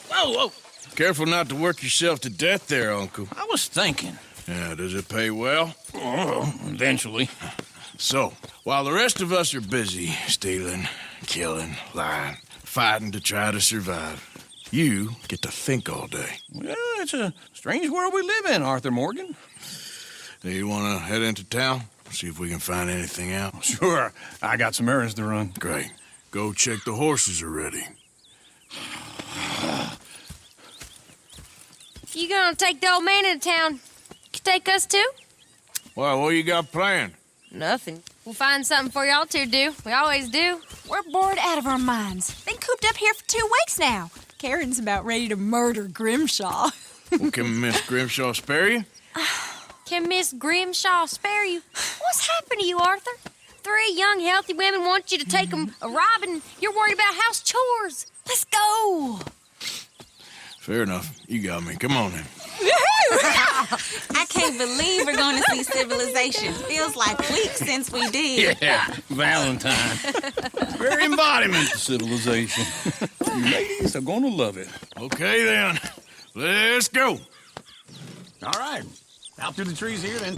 whoa. Careful not to work yourself to death there, Uncle. I was thinking. Yeah, does it pay well? Oh, eventually. So, while the rest of us are busy stealing, killing, lying, fighting to try to survive, you get to think all day. Well, it's a strange world we live in, Arthur Morgan. Do you want to head into town? See if we can find anything out? Sure. I got some errands to run. Great. Go check the horses are ready. You gonna take the old man into town? You take us too? Well, what you got planned? Nothing. We'll find something for y'all to do. We always do. We're bored out of our minds. Been cooped up here for 2 weeks now. Karen's about ready to murder Grimshaw. Well, can Miss Grimshaw spare you? Can Miss Grimshaw spare you? What's happened to you, Arthur? 3 young, healthy women want you to take them a robbing. You're worried about house chores. Let's go. Fair enough. You got me. Come on then. I can't believe we're going to see civilization. Feels like weeks since we did. Yeah, Valentine. Very embodiment of civilization. You ladies are gonna love it. Okay then. Let's go. All right. Out through the trees here, then.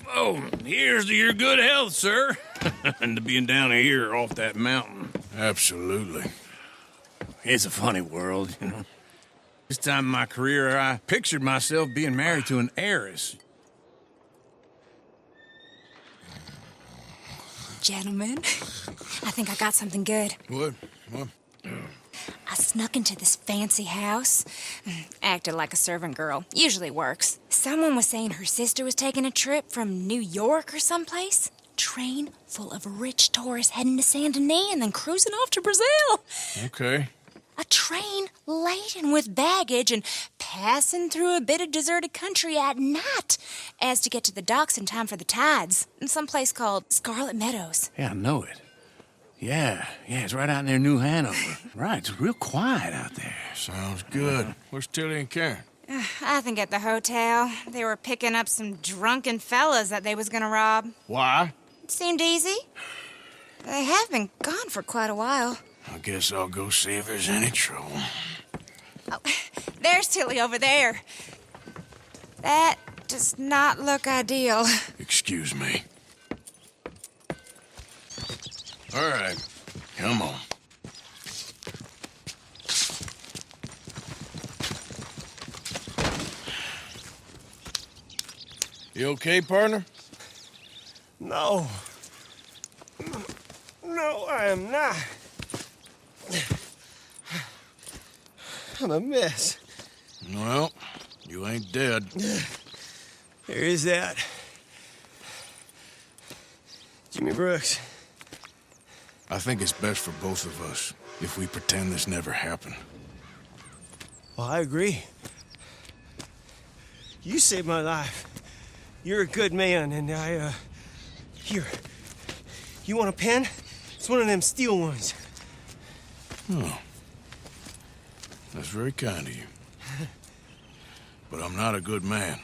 Oh, here's to your good health, sir. And to being down here off that mountain. Absolutely. It's a funny world, you know. This time in my career, I pictured myself being married to an heiress. Gentlemen, I think I got something good. What? I snuck into this fancy house. Acted like a servant girl. Usually works. Someone was saying her sister was taking a trip from New York or someplace. Train full of rich tourists heading to Saint Denis and then cruising off to Brazil. Okay. A train laden with baggage and passing through a bit of deserted country at night as to get to the docks in time for the tides in some place called Scarlet Meadows. Yeah, I know it. Yeah, it's right out near New Hanover. Right, it's real quiet out there. Sounds good. Where's Tilly and Karen? I think at the hotel. They were picking up some drunken fellas that they was gonna rob. Why? It seemed easy. They have been gone for quite a while. I guess I'll go see if there's any trouble. Oh, there's Tilly over there. That does not look ideal. Excuse me. All right, come on. You okay, partner? No. No, I am not. I'm a mess. Well, you ain't dead. There is that. Jimmy Brooks. I think it's best for both of us if we pretend this never happened. Well, I agree. You saved my life. You're a good man, and Here. You want a pen? It's one of them steel ones. Oh. That's very kind of you. But I'm not a good man,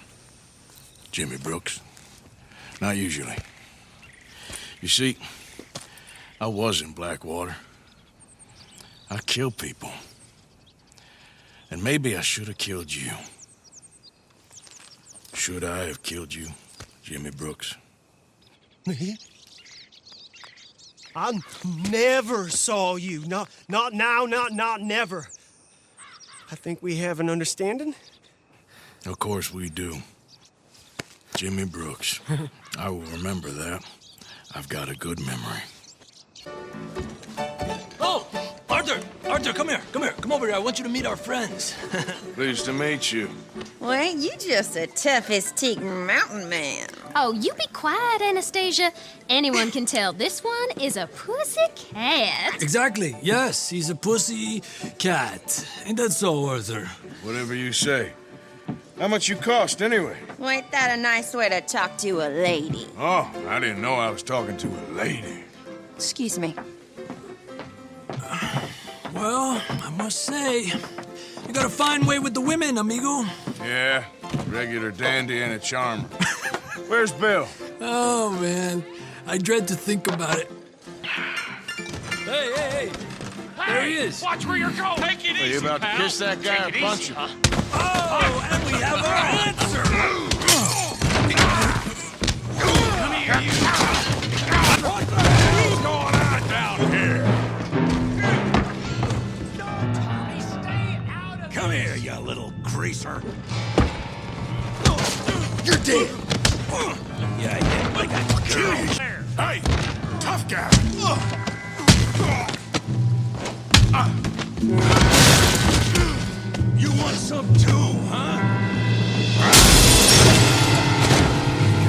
Jimmy Brooks. Not usually. You see, I was in Blackwater. I killed people. And maybe I should have killed you. Should I have killed you, Jimmy Brooks? Me? I never saw you. Not now, not never. I think we have an understanding. Of course we do. Jimmy Brooks. I will remember that. I've got a good memory. Oh, Arthur! Arthur, come here. Come over here. I want you to meet our friends. Pleased to meet you. Well, ain't you just the toughest teak mountain man? Oh, you be quiet, Anastasia. Anyone can tell this one is a pussy cat. Exactly. Yes, he's a pussy cat. Ain't that so, Arthur? Whatever you say. How much you cost, anyway? Well, ain't that a nice way to talk to a lady? Oh, I didn't know I was talking to a lady. Excuse me. Well, I must say, you got a fine way with the women, amigo. Yeah, regular dandy and a charmer. Where's Bill? Oh, man. I dread to think about it. Hey, There he is. Watch where you're going. Take it Are you easy, about to pal. kiss that guy or Take it punch easy, him? huh? Oh, and we have our answer. Come here, you. What the hell's going on down here? Come here, you little greaser. You're dead. Yeah, like that. Kill you. Hey, tough guy. You want some too, huh?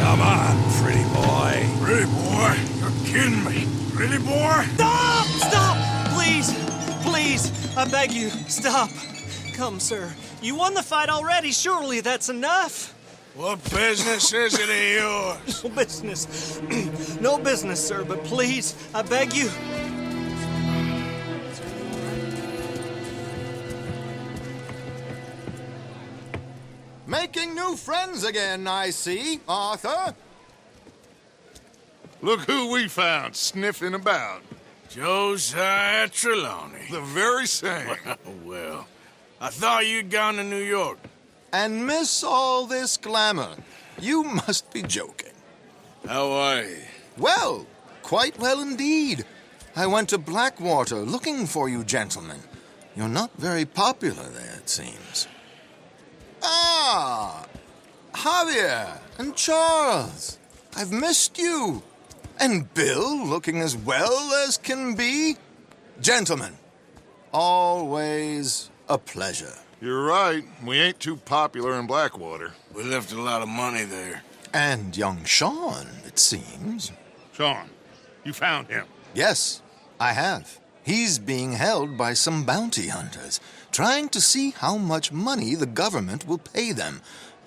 Come on, pretty boy. Pretty boy, you're kidding me. Pretty boy? Stop! Stop! Please! Please! I beg you, stop. Come, sir. You won the fight already. Surely that's enough. What business is it of yours? No business. No business, sir, but please, I beg you. Making new friends again, I see, Arthur. Look who we found sniffing about. Josiah Trelawney. The very same. Well, I thought you'd gone to New York. And miss all this glamour. You must be joking. How are you? Well, quite well indeed. I went to Blackwater looking for you gentlemen. You're not very popular there, it seems. Ah, Javier and Charles. I've missed you. And Bill looking as well as can be. Gentlemen, always a pleasure. You're right. We ain't too popular in Blackwater. We left a lot of money there. And young Sean, it seems. Sean, you found him. Yes, I have. He's being held by some bounty hunters, trying to see how much money the government will pay them.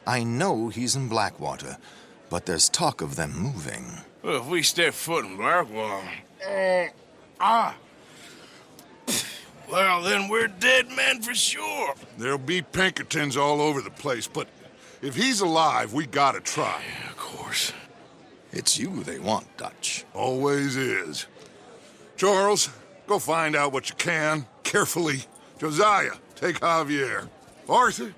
I know he's in Blackwater, but there's talk of them moving. Well, if we step foot in Blackwater... Well, then we're dead men for sure. There'll be Pinkertons all over the place, but if he's alive, we gotta try. Yeah, of course. It's you they want, Dutch. Always is. Charles, go find out what you can, carefully. Josiah, take Javier. Arthur,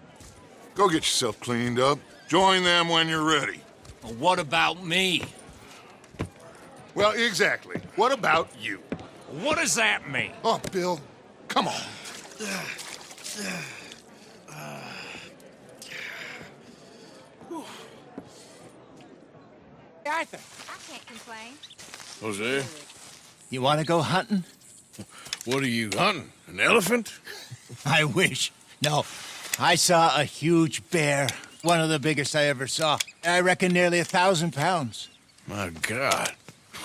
go get yourself cleaned up. Join them when you're ready. Well, what about me? Well, exactly. What about you? What does that mean? Oh, Bill, come on. Arthur, I can't complain. Jose, You want to go hunting? what are you hunting? An elephant? I wish. No, I saw a huge bear. One of the biggest I ever saw. I reckon nearly 1,000 pounds. My God.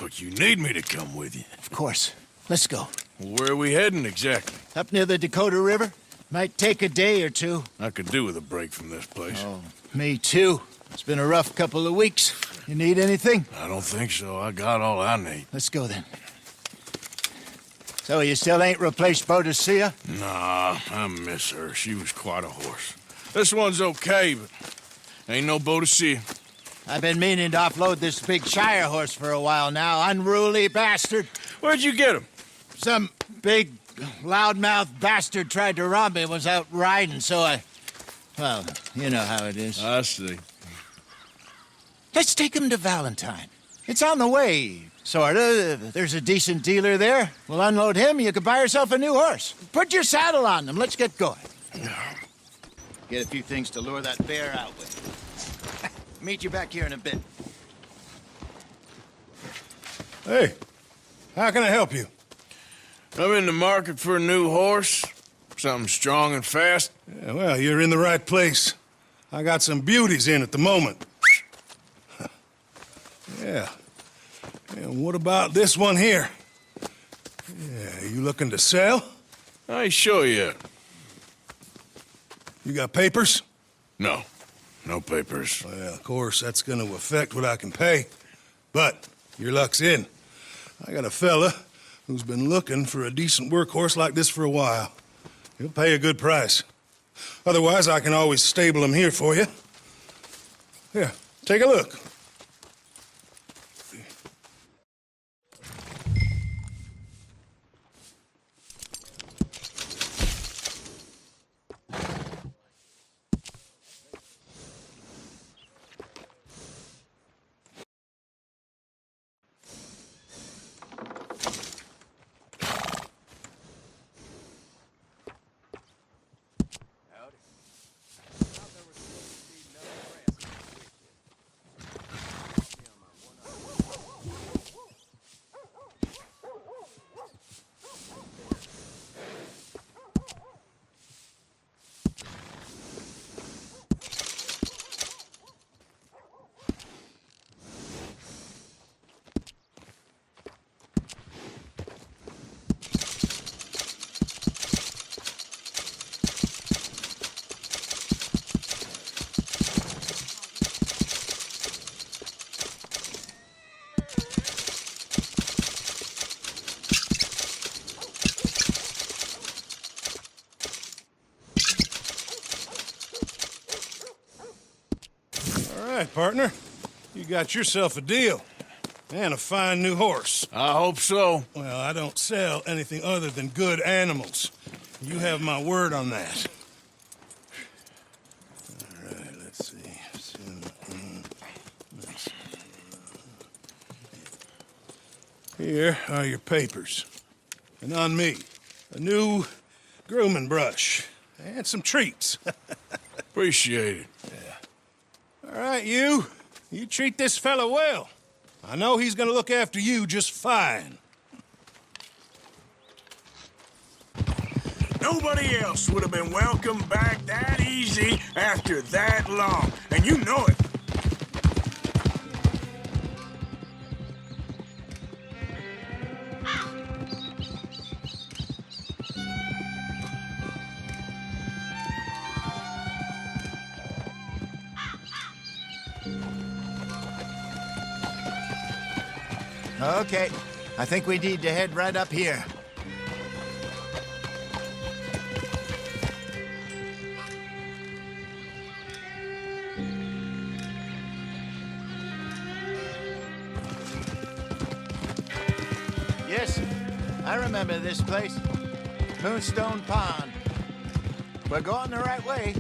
But you need me to come with you. Of course. Let's go. Where are we heading exactly? Up near the Dakota River. Might take a day or two. I could do with a break from this place. Oh, me too. It's been a rough couple of weeks. You need anything? I don't think so. I got all I need. Let's go then. So you still ain't replaced Boadicea? Nah, I miss her. She was quite a horse. This one's okay, but ain't no Boadicea. I've been meaning to offload this big Shire horse for a while now. Unruly bastard. Where'd you get him? Some big, loudmouth bastard tried to rob me, was out riding, so well, you know how it is. I see. Let's take him to Valentine. It's on the way, sorta. There's a decent dealer there. We'll unload him, you can buy yourself a new horse. Put your saddle on him, let's get going. Get a few things to lure that bear out with. Meet you back here in a bit. Hey, how can I help you? I'm in the market for a new horse. Something strong and fast. Yeah, well, you're in the right place. I got some beauties in at the moment. Yeah. And what about this one here? Yeah, you looking to sell? I ain't sure yet. You got papers? No. No papers. Well, of course, that's going to affect what I can pay. But your luck's in. I got a fella who's been looking for a decent workhorse like this for a while. He'll pay a good price. Otherwise, I can always stable him here for you. Here, take a look. All right, partner. You got yourself a deal. And a fine new horse. I hope so. Well, I don't sell anything other than good animals. You have my word on that. All right, let's see. Here are your papers. And on me, a new grooming brush and some treats. Appreciate it. All right, you treat this fella well. I know he's gonna look after you just fine. Nobody else would have been welcomed back that easy after that long. And you know it. Okay, I think we need to head right up here. Yes, I remember this place. Moonstone Pond. We're going the right way.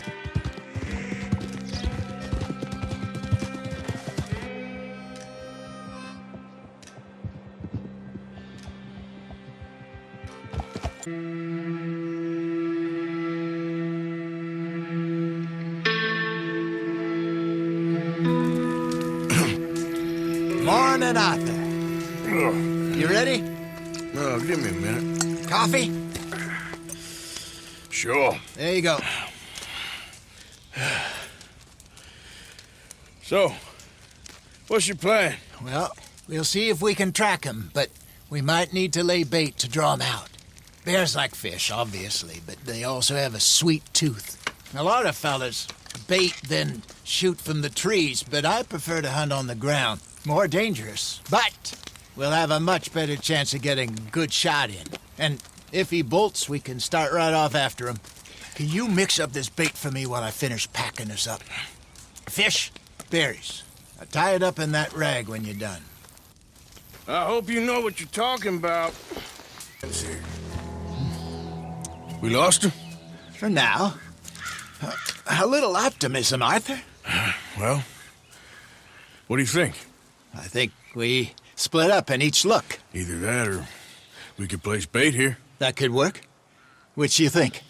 Morning, Arthur. You ready? Oh, give me a minute. Coffee? Sure. There you go. So, what's your plan? Well, we'll see if we can track him, but we might need to lay bait to draw him out. Bears like fish, obviously, but they also have a sweet tooth. A lot of fellas bait, then shoot from the trees, but I prefer to hunt on the ground. More dangerous, but we'll have a much better chance of getting a good shot in. And if he bolts, we can start right off after him. Can you mix up this bait for me while I finish packing this up? Fish, berries. Now tie it up in that rag when you're done. I hope you know what you're talking about. Let's see. We lost him? For now. A little optimism, Arthur. Well, what do you think? I think we split up and each look. Either that or we could place bait here. That could work. Which you think?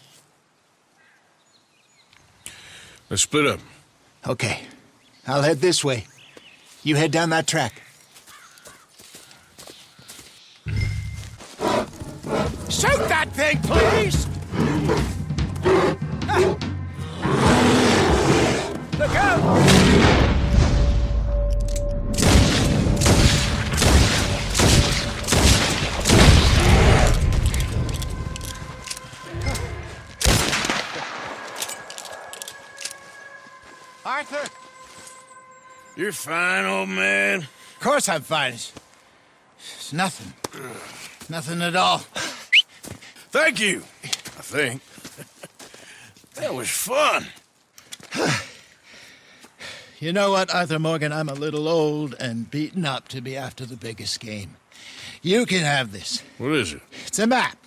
Let's split up. Okay. I'll head this way. You head down that track. Shoot that thing, please! Look out! Arthur? You're fine, old man. Of course I'm fine. It's nothing. Nothing at all. Thank you, I think. That was fun. You know what, Arthur Morgan? I'm a little old and beaten up to be after the biggest game. You can have this. What is it? It's a map.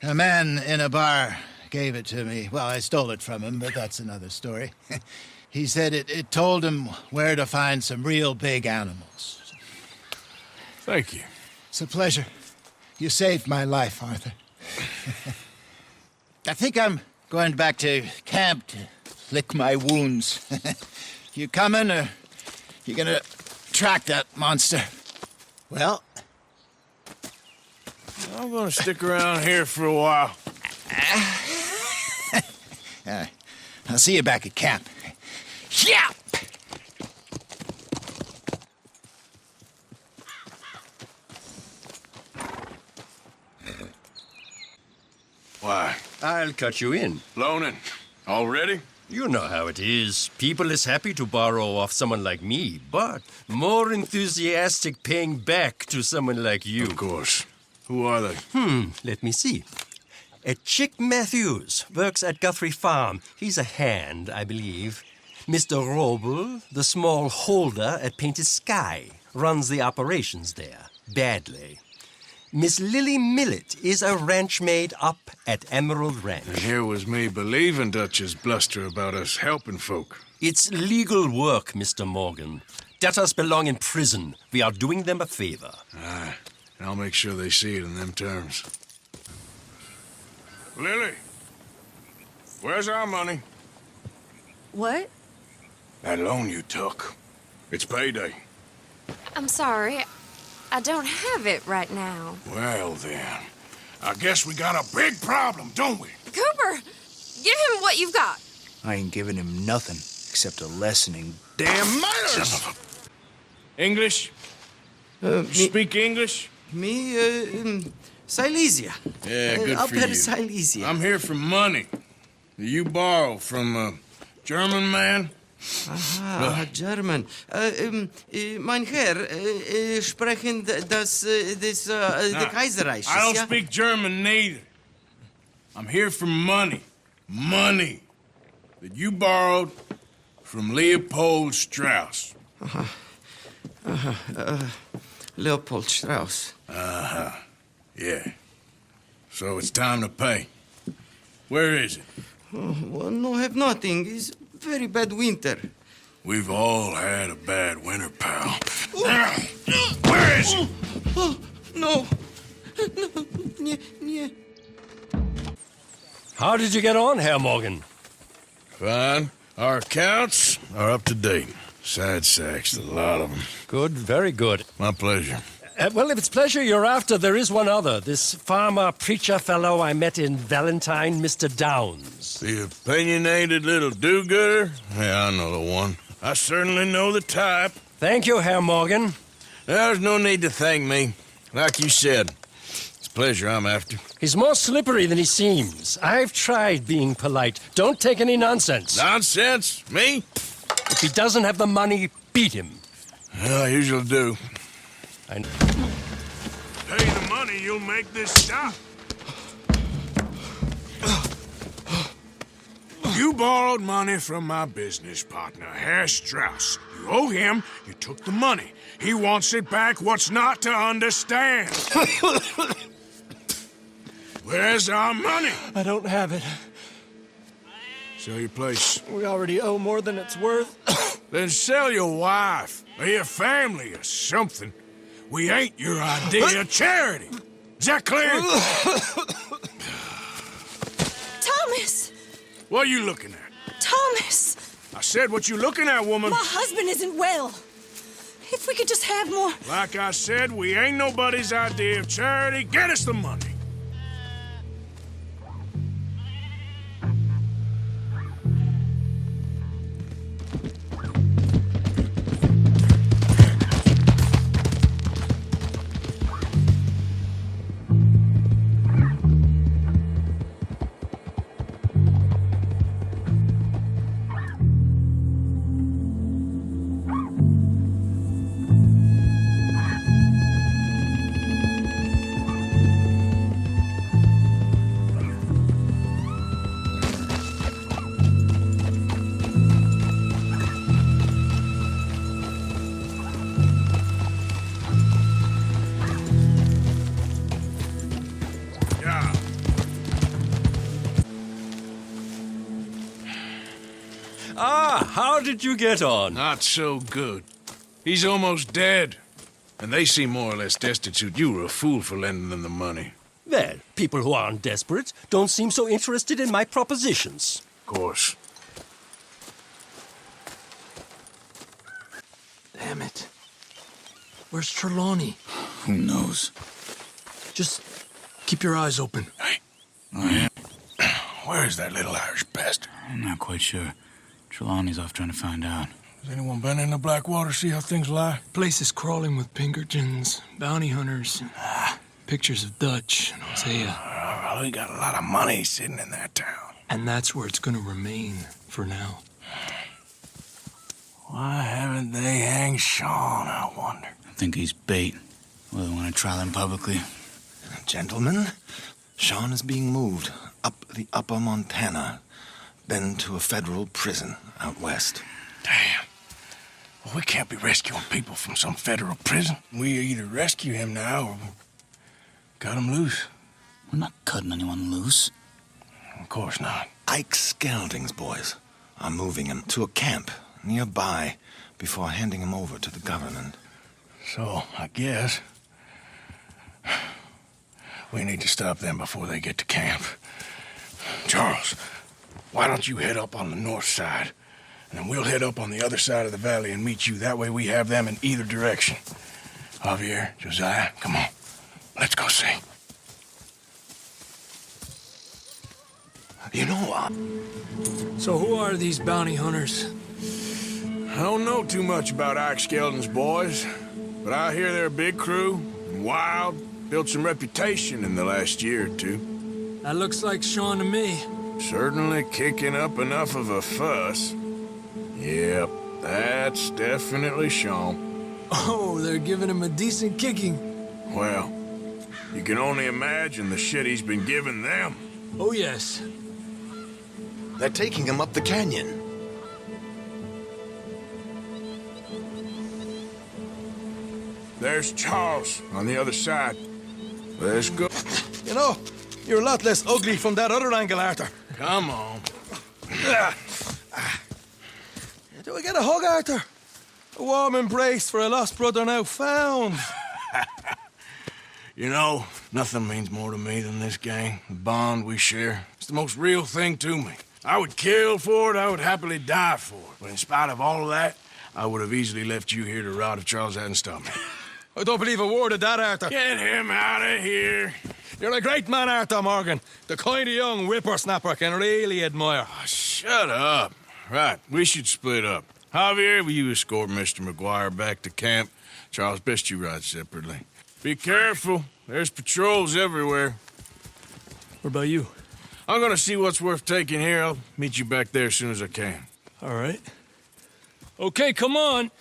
A man in a bar gave it to me. Well, I stole it from him, but that's another story. He said it told him where to find some real big animals. Thank you. It's a pleasure. You saved my life, Arthur. I think I'm going back to camp to lick my wounds. You coming, or you gonna track that monster? Well, I'm gonna stick around here for a while. I'll see you back at camp. Yeah! Why? I'll cut you in. Loaning. Already? You know how it is. People is happy to borrow off someone like me, but more enthusiastic paying back to someone like you. Of course. Who are they? Let me see. Chick Matthews works at Guthrie Farm. He's a hand, I believe. Mr. Roble, the small holder at Painted Sky, runs the operations there, badly. Miss Lily Millet is a ranch maid up at Emerald Ranch. And here was me believing Dutch's bluster about us helping folk. It's legal work, Mr. Morgan. Debtors belong in prison. We are doing them a favor. Aye, and I'll make sure they see it in them terms. Lily, where's our money? What? That loan you took. It's payday. I'm sorry. I don't have it right now. Well, then, I guess we got a big problem, don't we? Cooper, give him what you've got. I ain't giving him nothing except a lessening. Damn manners! English? Speak English? Me, Silesia. Yeah, good up for at you. Silesia. I'm here for money. You borrow from a German man? Aha, German. Mein Herr, sprechen the Kaiserreich. I don't ja? speak German neither. I'm here for money. Money that you borrowed from Leopold Strauss. Leopold Strauss. Yeah. So it's time to pay. Where is it? Oh, well, no, have nothing. It's very bad winter. We've all had a bad winter, pal. Where is it? Oh, no. No. How did you get on, Herr Morgan? Fine. Our accounts are up to date. Sad sacks, a lot of them. Good, very good. My pleasure. Well, if it's pleasure you're after, there is one other. This farmer preacher fellow I met in Valentine, Mr. Downs. The opinionated little do-gooder? Yeah, I know the one. I certainly know the type. Thank you, Herr Morgan. There's no need to thank me. Like you said, it's pleasure I'm after. He's more slippery than he seems. I've tried being polite. Don't take any nonsense. Nonsense? Me? If he doesn't have the money, beat him. Well, I usually do. I... Pay the money, you'll make this stop. You borrowed money from my business partner, Herr Strauss. You owe him, you took the money. He wants it back, what's not to understand? Where's our money? I don't have it. Sell your place. We already owe more than it's worth. Then sell your wife, or your family, or something. We ain't your idea of charity. Is that clear? Thomas! What are you looking at? Thomas! I said, what you looking at, woman? My husband isn't well. If we could just have more... Like I said, we ain't nobody's idea of charity. Get us the money. How did you get on? Not so good. He's almost dead. And they seem more or less destitute. You were a fool for lending them the money. Well, people who aren't desperate don't seem so interested in my propositions. Of course. Damn it. Where's Trelawney? Who knows? Just keep your eyes open. Hey. Oh, yeah? Where is that little Irish bastard? I'm not quite sure. Trelawney's off trying to find out. Has anyone been in the Blackwater, see how things lie? Place is crawling with Pinkertons, bounty hunters, pictures of Dutch and Hosea. Well, we got a lot of money sitting in that town. And that's where it's gonna remain for now. Why haven't they hanged Sean, I wonder? I think he's bait. Well, they want to trial him publicly. Gentlemen, Sean is being moved up the Upper Montana. been to a federal prison out west. Damn. Well, we can't be rescuing people from some federal prison. We either rescue him now or cut him loose. We're not cutting anyone loose. Of course not. Ike Skelding's boys are moving him to a camp nearby before handing him over to the government. So, I guess we need to stop them before they get to camp. Charles, why don't you head up on the north side, and then we'll head up on the other side of the valley and meet you. That way we have them in either direction. Javier, Josiah, come on. Let's go see. You know, So who are these bounty hunters? I don't know too much about Ike Skelding's boys, but I hear they're a big crew, and wild, built some reputation in the last year or two. That looks like Sean to me. Certainly kicking up enough of a fuss. Yep, that's definitely Sean. Oh, they're giving him a decent kicking. Well, you can only imagine the shit he's been giving them. Oh, yes. they're taking him up the canyon. There's Charles on the other side. Let's go. You know, you're a lot less ugly from that other angle, Arthur. Come on. Do we get a hug, Arthur? A warm embrace for a lost brother now found. You know, nothing means more to me than this gang, the bond we share. It's the most real thing to me. I would kill for it, I would happily die for it. But in spite of all of that, I would have easily left you here to rot if Charles hadn't stopped me. I don't believe a word of that, Arthur. Get him out of here. You're a great man, Arthur Morgan. The kind of young whippersnapper I can really admire. Oh, shut up. Right, we should split up. Javier, will you escort Mr. McGuire back to camp? Charles, best you ride separately. Be careful. There's patrols everywhere. What about you? I'm gonna see what's worth taking here. I'll meet you back there as soon as I can. All right. Okay, come on.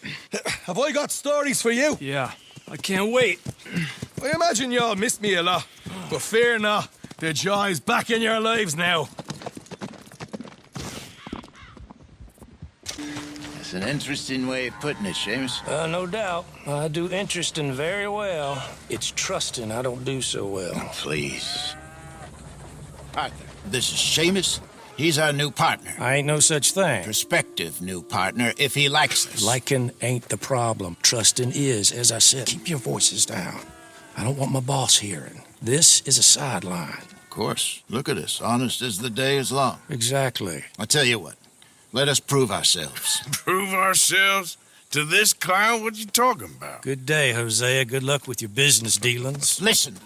Have I got stories for you? Yeah, I can't wait. I imagine y'all missed me a lot, but fear not. The joy's back in your lives now. That's an interesting way of putting it, Seamus. No doubt. I do interesting very well. It's trusting I don't do so well. Oh, please. Arthur, this is Seamus. He's our new partner. I ain't no such thing. Prospective new partner, if he likes us. Liking ain't the problem. Trusting is. As I said, keep your voices down. I don't want my boss hearing. This is a sideline. Of course. Look at us. Honest as the day is long. Exactly. I tell you what. Let us prove ourselves. Prove ourselves? To this clown? What you talking about? Good day, Hosea. Good luck with your business dealings. Listen,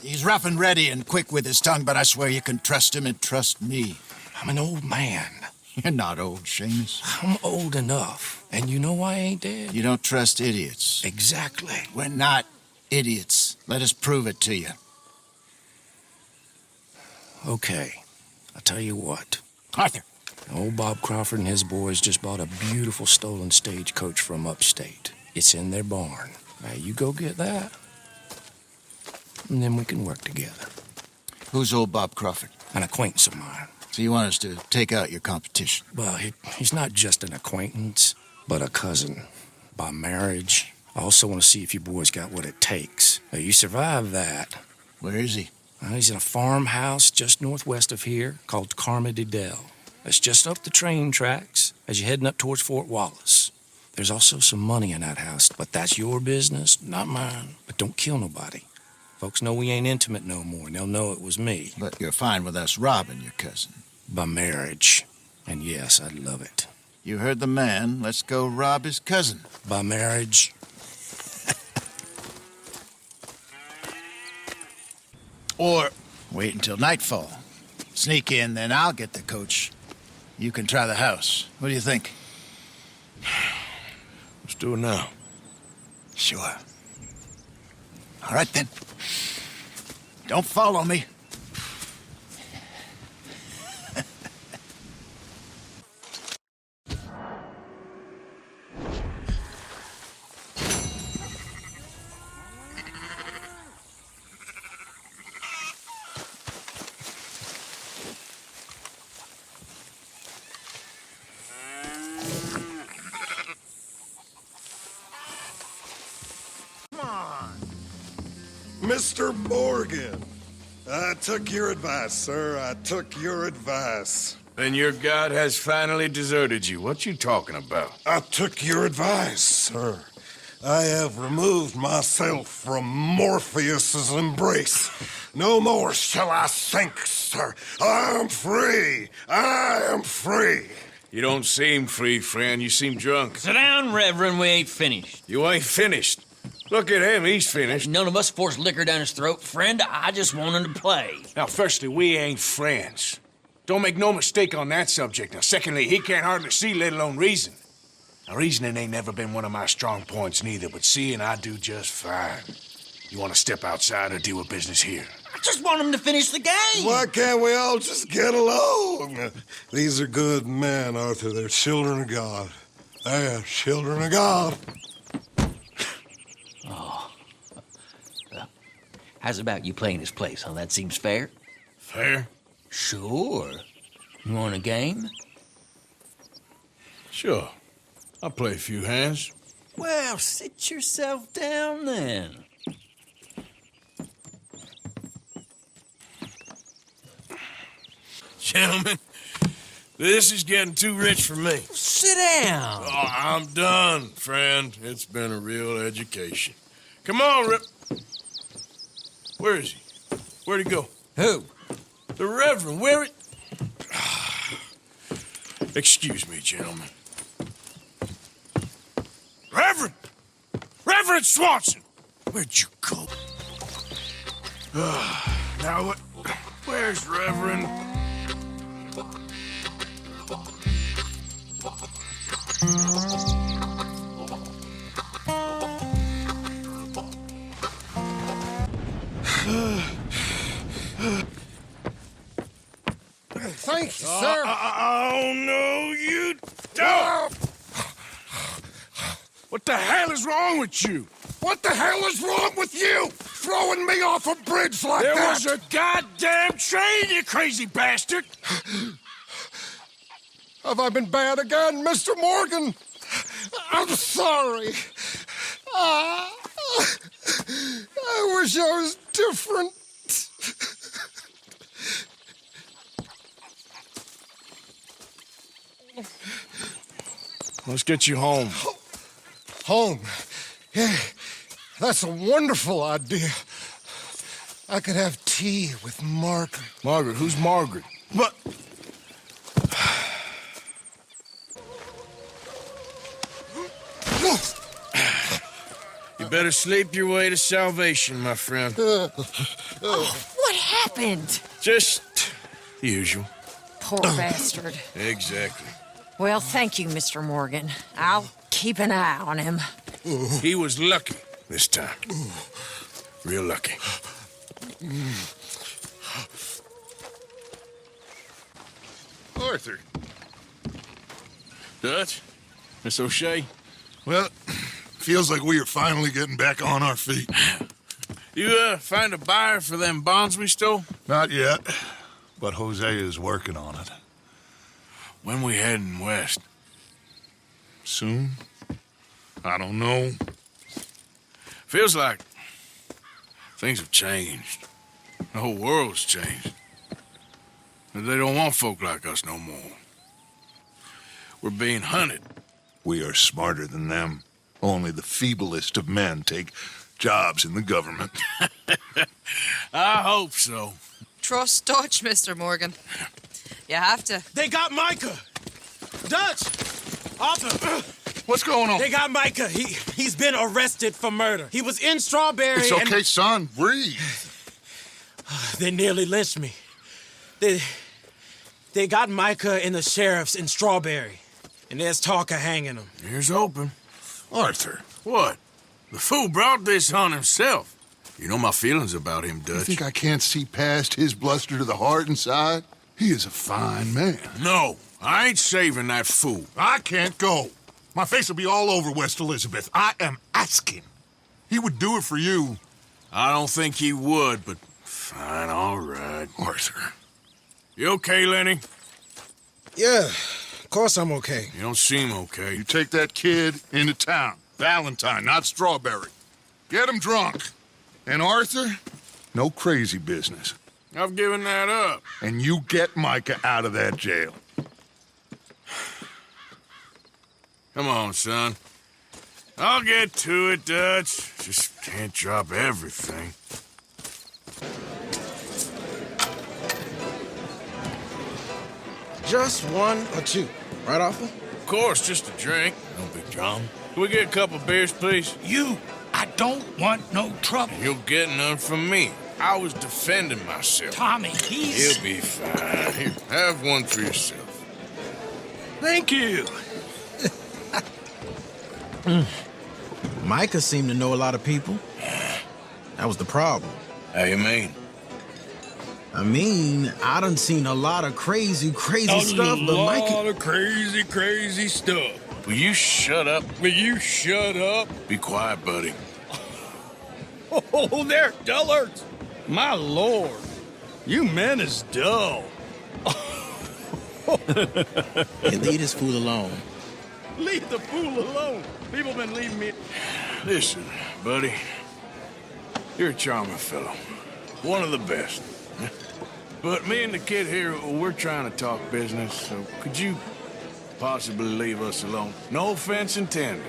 he's rough and ready and quick with his tongue, but I swear you can trust him and trust me. I'm an old man. You're not old, Seamus. I'm old enough. And you know I ain't dead. You don't trust idiots. Exactly. We're not idiots. Let us prove it to you. Okay. I'll tell you what. Arthur. Old Bob Crawford and his boys just bought a beautiful stolen stagecoach from upstate. It's in their barn. Now, you go get that, and then we can work together. Who's old Bob Crawford? An acquaintance of mine. So you want us to take out your competition? Well, he's not just an acquaintance, but a cousin. By marriage. I also want to see if you boys got what it takes. Now, you survive that. Where is he? He's in a farmhouse just northwest of here called Carmody Dell. It's just up the train tracks as you're heading up towards Fort Wallace. There's also some money in that house, but that's your business, not mine. But don't kill nobody. Folks know we ain't intimate no more, and they'll know it was me. But you're fine with us robbing your cousin. By marriage. And yes, I'd love it. You heard the man. Let's go rob his cousin. By marriage. Or wait until nightfall. Sneak in, then I'll get the coach. You can try the house. What do you think? Let's do it now. Sure. All right, then. Don't follow me. Mr. Morgan, I took your advice, sir. I took your advice. Then your god has finally deserted you. What you talking about? I took your advice, sir. I have removed myself from Morpheus's embrace. No more shall I sink, sir. I am free. I am free. You don't seem free, friend. You seem drunk. Sit down, Reverend. We ain't finished. You ain't finished. Look at him. He's finished. None of us forced liquor down his throat. Friend, I just want him to play. Now, firstly, we ain't friends. Don't make no mistake on that subject. Now, secondly, he can't hardly see, let alone reason. Now, reasoning ain't never been one of my strong points neither, but seeing I do just fine. You want to step outside or deal with business here? I just want him to finish the game. Why can't we all just get along? These are good men, Arthur. They're children of God. They're children of God. Oh. How's about you playing his place, huh? That seems fair? Fair? Sure. You want a game? Sure. I'll play a few hands. Well, sit yourself down then. Gentlemen, this is getting too rich for me. Sit down. Oh, I'm done, friend. It's been a real education. Come on, Rip. Where is he? Where'd he go? Who? The Reverend. Where it? Excuse me, gentlemen. Reverend! Reverend Swanson! Where'd you go? Now what? Where's Reverend? Thank you, sir. Oh, no, you don't! What the hell is wrong with you? What the hell is wrong with you? Throwing me off a bridge like There that? was a goddamn train, you crazy bastard! Have I been bad again, Mr. Morgan? I'm sorry. I wish I was different. Let's get you home. Home? Yeah, that's a wonderful idea. I could have tea with Margaret. Margaret? Who's Margaret? What? You better sleep your way to salvation, my friend. What happened? Just the usual. Poor bastard. Exactly. Well, thank you, Mr. Morgan. I'll keep an eye on him. He was lucky this time. Real lucky. Arthur. Dutch? Miss O'Shea? Well, feels like we are finally getting back on our feet. You, find a buyer for them bonds we stole? Not yet, but Jose is working on it. When we heading west? Soon? I don't know. Feels like things have changed. The whole world's changed. They don't want folk like us no more. We're being hunted. We are smarter than them. Only the feeblest of men take jobs in the government. I hope so. Trust Dutch, Mr. Morgan. You have to. They got Micah! Dutch! Arthur! What's going on? They got Micah. He's been arrested for murder. He was in Strawberry. It's okay, son. Breathe. They nearly lynched me. They got Micah and the sheriffs in Strawberry. And there's talk of hanging him. Here's hoping. Arthur. What? The fool brought this on himself. You know my feelings about him, Dutch. You think I can't see past his bluster to the heart inside? He is a fine man. No, I ain't saving that fool. I can't go. My face will be all over West Elizabeth. I am asking. He would do it for you. I don't think he would, but fine, all right. Arthur. You okay, Lenny? Yeah, course I'm okay. You don't seem okay. You take that kid into town. Valentine, not Strawberry. Get him drunk. And Arthur, no crazy business. I've given that up. And you get Micah out of that jail. Come on, son. I'll get to it, Dutch. Just can't drop everything. Just one or two, right, Arthur? Of course, just a drink. No big drama. Can we get a couple beers, please? I don't want no trouble. You'll get none from me. I was defending myself. Tommy, He'll be fine. Here, have one for yourself. Thank you. Micah seemed to know a lot of people. That was the problem. How you mean? I mean, I done seen a lot of crazy stuff, but Micah... A lot of crazy stuff. Will you shut up? Will you shut up? Be quiet, buddy. Oh, they're dullards. My lord. You men is dull. Hey, leave this fool alone. Leave the fool alone. People been leaving me. Listen, buddy. You're a charming fellow. One of the best. But me and the kid here, we're trying to talk business, so could you possibly leave us alone? No offense intended.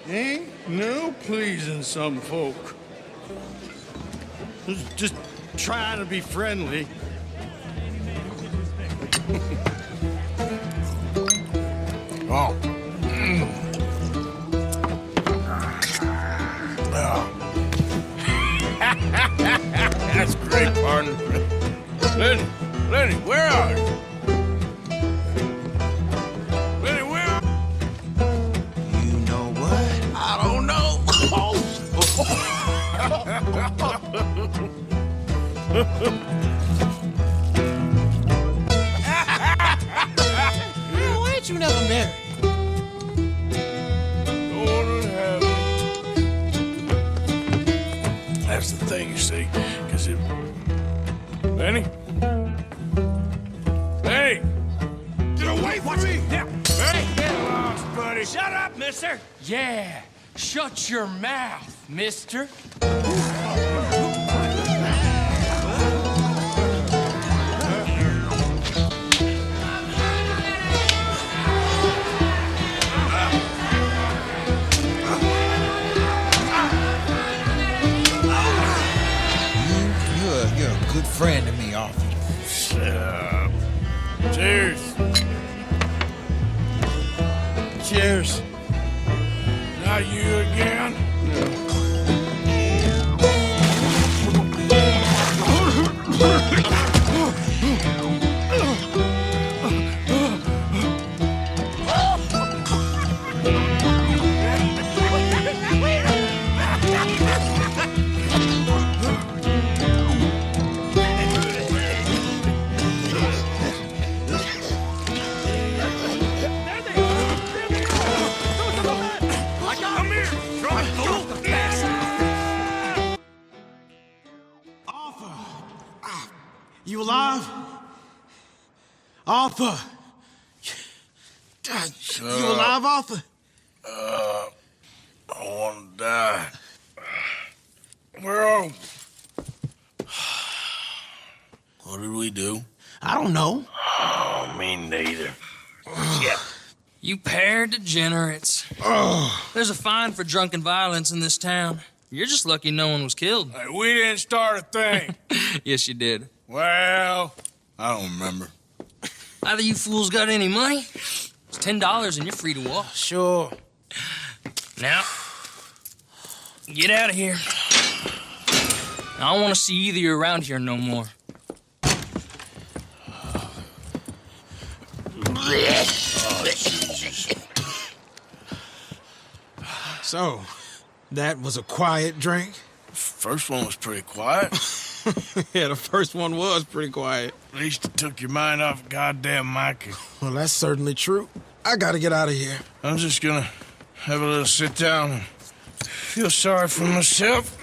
Ain't no pleasing some folk. Just trying to be friendly. Oh. That's great, partner. Lenny, where are you? Lenny, where are you? You know what? I don't know. Why ain't you never married? That's the thing, you see, because it... Lenny? Lenny! Get away from me! Lenny, get lost, buddy! Shut up, mister! Yeah, shut your mouth, mister. You're a good friend to me, Arthur. Shut up. Cheers. Cheers. Not you again? You alive? Arthur! You alive, Arthur? I want to die. Where are we? What did we do? I don't know. Oh, me neither. Yeah. You pair degenerates. There's a fine for drunken violence in this town. You're just lucky no one was killed. Hey, we didn't start a thing. Yes, you did. Well, I don't remember. Either you fools got any money, it's $10 and you're free to walk. Sure. Now, get out of here. I don't want to see either of you around here no more. Oh, Jesus. So, that was a quiet drink? First one was pretty quiet. Yeah, the first one was pretty quiet. At least it took your mind off goddamn Micah. Well, that's certainly true. I gotta get out of here. I'm just gonna have a little sit down and feel sorry for myself.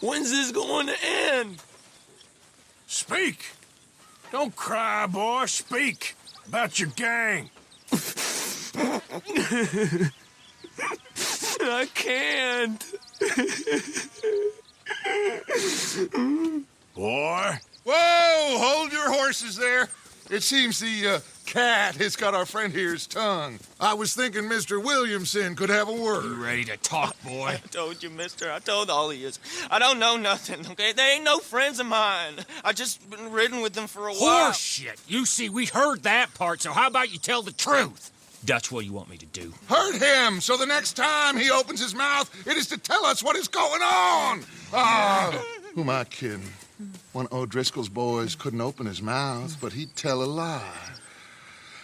When's this going to end? Speak! Don't cry, boy. Speak about your gang. I can't. Boy. Whoa! Hold your horses there. It seems the cat has got our friend here's tongue. I was thinking Mr. Williamson could have a word. You ready to talk, boy? I told you, mister. I told all of you. I don't know nothing, okay? They ain't no friends of mine. I just been riding with them for a while. Horse shit. You see, we heard that part, so how about you tell the truth? Dutch, what do you want me to do? Hurt him, so the next time he opens his mouth, it is to tell us what is going on. Ah, who am I kidding? One of O'Driscoll's boys couldn't open his mouth, but he'd tell a lie.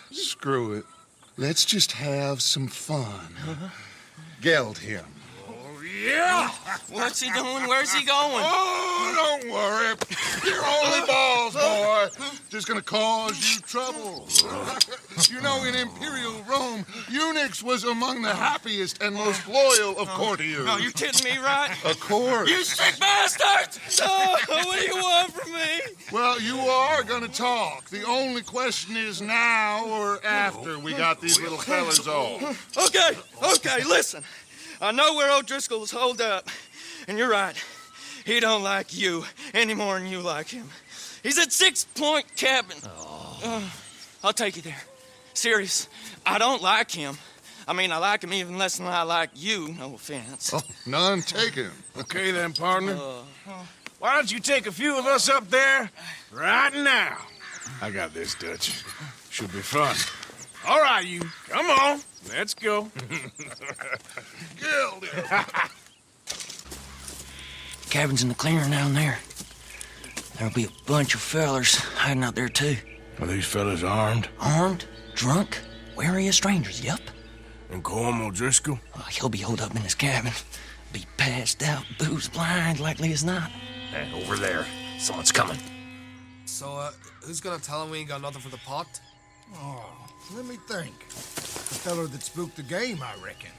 Screw it. Let's just have some fun. Geld him. Yeah! What's he doing? Where's he going? Oh, don't worry. You're only balls, boy. Just gonna cause you trouble. You know, in Imperial Rome, eunuchs was among the happiest and most loyal of courtiers. No, you kidding me, right? Of course. You sick bastard! Oh, what do you want from me? Well, you are gonna talk. The only question is now or after we got these little fellas off. Okay, listen. I know where O'Driscoll's holed up, and you're right. He don't like you any more than you like him. He's at 6 Point Cabin. I'll take you there. Serious, I don't like him. I mean, I like him even less than I like you, no offense. Oh, none taken. Okay then, partner. Why don't you take a few of us up there right now? I got this, Dutch. Should be fun. All right, you. Come on. Let's go. Cabin's in the clearing down there. There'll be a bunch of fellers hiding out there, too. Are these fellas armed? Armed, drunk, wary of strangers, yep. And Colm O'Driscoll? He'll be holed up in his cabin. Be passed out, booze blind, likely as not. Hey, over there. Someone's coming. So, who's gonna tell him we ain't got nothing for the pot? Oh, let me think. The feller that spooked the game, I reckon.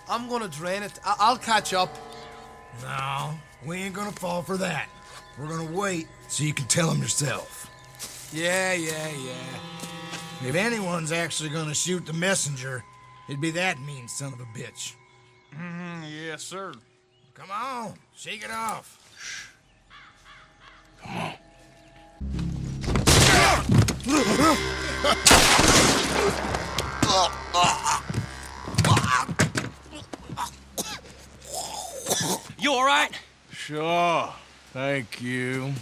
I'm gonna drain it. I'll catch up. No, we ain't gonna fall for that. We're gonna wait so you can tell him yourself. Yeah. If anyone's actually gonna shoot the messenger, it'd be that mean son of a bitch. Yes, sir. Come on, shake it off. Come on. You all right? Sure. Thank you.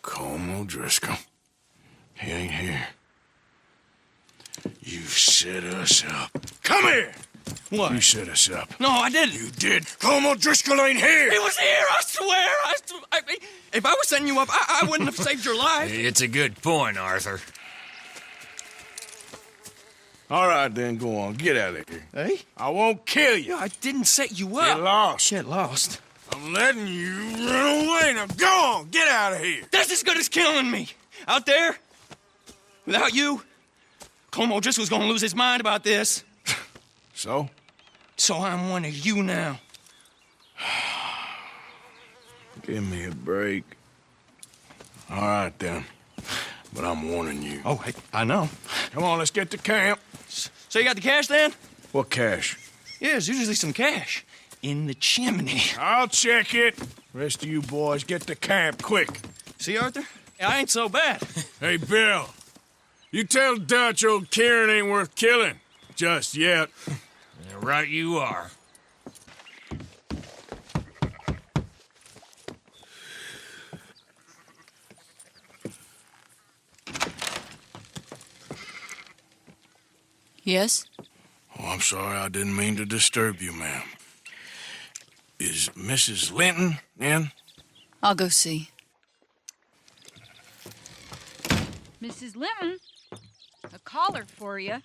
Colm O'Driscoll. He ain't here. You set us up. Come here! What? You set us up. No, I didn't. You did. Colm O'Driscoll ain't here! He was here, I swear! If I was setting you up, I wouldn't have saved your life. It's a good point, Arthur. All right, then, go on. Get out of here. Hey? I won't kill you. I didn't set you up. Get lost. Get lost. I'm letting you run away. Now go on. Get out of here. That's as good as killing me. Out there, without you, Colm O'Driscoll's gonna lose his mind about this. So? So I'm one of you now. Give me a break. All right, then. But I'm warning you. Oh, I know. Come on, let's get to camp. So you got the cash, then? What cash? Yeah, there's usually some cash in the chimney. I'll check it. Rest of you boys, get to camp, quick. See, Arthur? I ain't so bad. Hey, Bill. You tell Dutch old Kieran ain't worth killing. Just yet. Yeah, right you are. Yes? Oh, I'm sorry. I didn't mean to disturb you, ma'am. Is Mrs. Linton in? I'll go see. Mrs. Linton, a caller for you.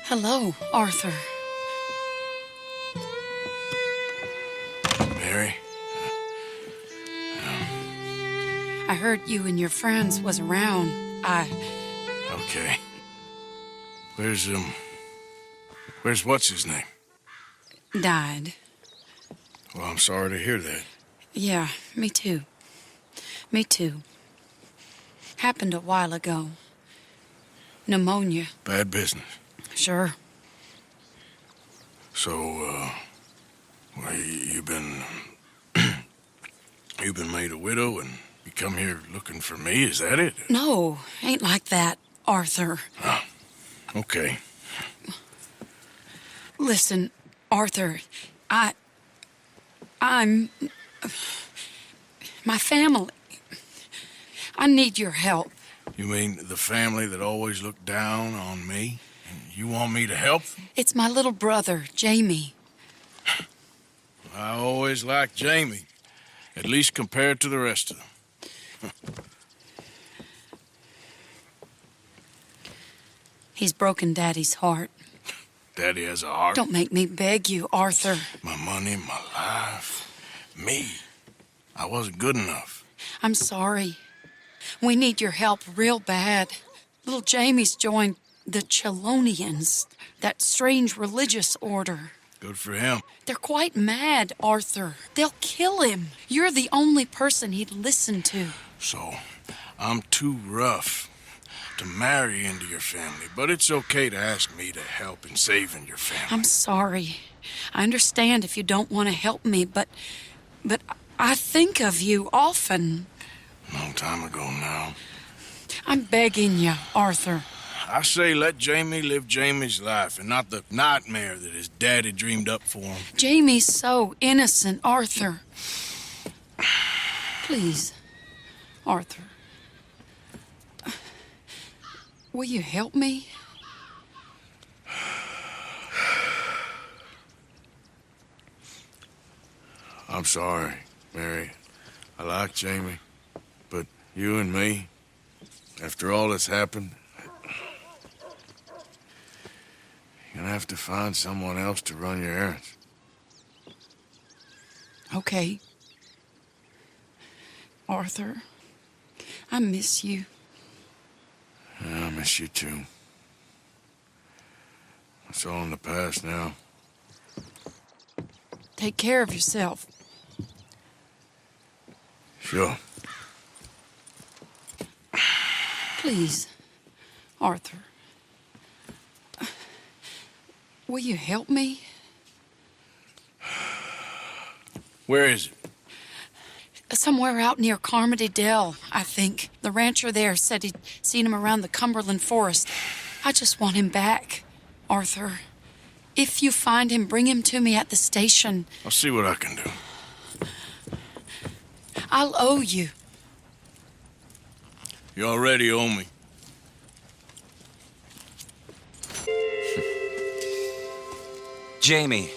Hello, Arthur. Mary? I heard you and your friends was around. Okay. Where's what's his name? Died. Well, I'm sorry to hear that. Yeah, me too. Me too. Happened a while ago. Pneumonia. Bad business. Sure. So, well, you've been made a widow and you come here looking for me, is that it? No, ain't like that, Arthur. Oh, okay. Listen, Arthur, I'm... my family. I need your help. You mean the family that always looked down on me? And you want me to help? It's my little brother, Jamie. I always liked Jamie, at least compared to the rest of them. He's broken Daddy's heart. Daddy has a heart. Don't make me beg you, Arthur. My money, my life, me. I wasn't good enough. I'm sorry. We need your help real bad. Little Jamie's joined the Chelonians, that strange religious order. Good for him. They're quite mad, Arthur. They'll kill him. You're the only person he'd listen to. So, I'm too rough to marry into your family, but it's okay to ask me to help in saving your family. I'm sorry. I understand if you don't want to help me, but I think of you often. Long time ago now. I'm begging you, Arthur. I say let Jamie live Jamie's life and not the nightmare that his daddy dreamed up for him. Jamie's so innocent, Arthur. Please, Arthur. Will you help me? I'm sorry, Mary. I like Jamie, but you and me, after all that's happened, you're gonna have to find someone else to run your errands. Okay. Arthur, I miss you. Yeah, I miss you too. It's all in the past now. Take care of yourself. Sure. Please, Arthur. Will you help me? Where is it? Somewhere out near Carmody Dell, I think. The rancher there said he'd seen him around the Cumberland Forest. I just want him back, Arthur. If you find him, bring him to me at the station. I'll see what I can do. I'll owe you. You already owe me. Jamie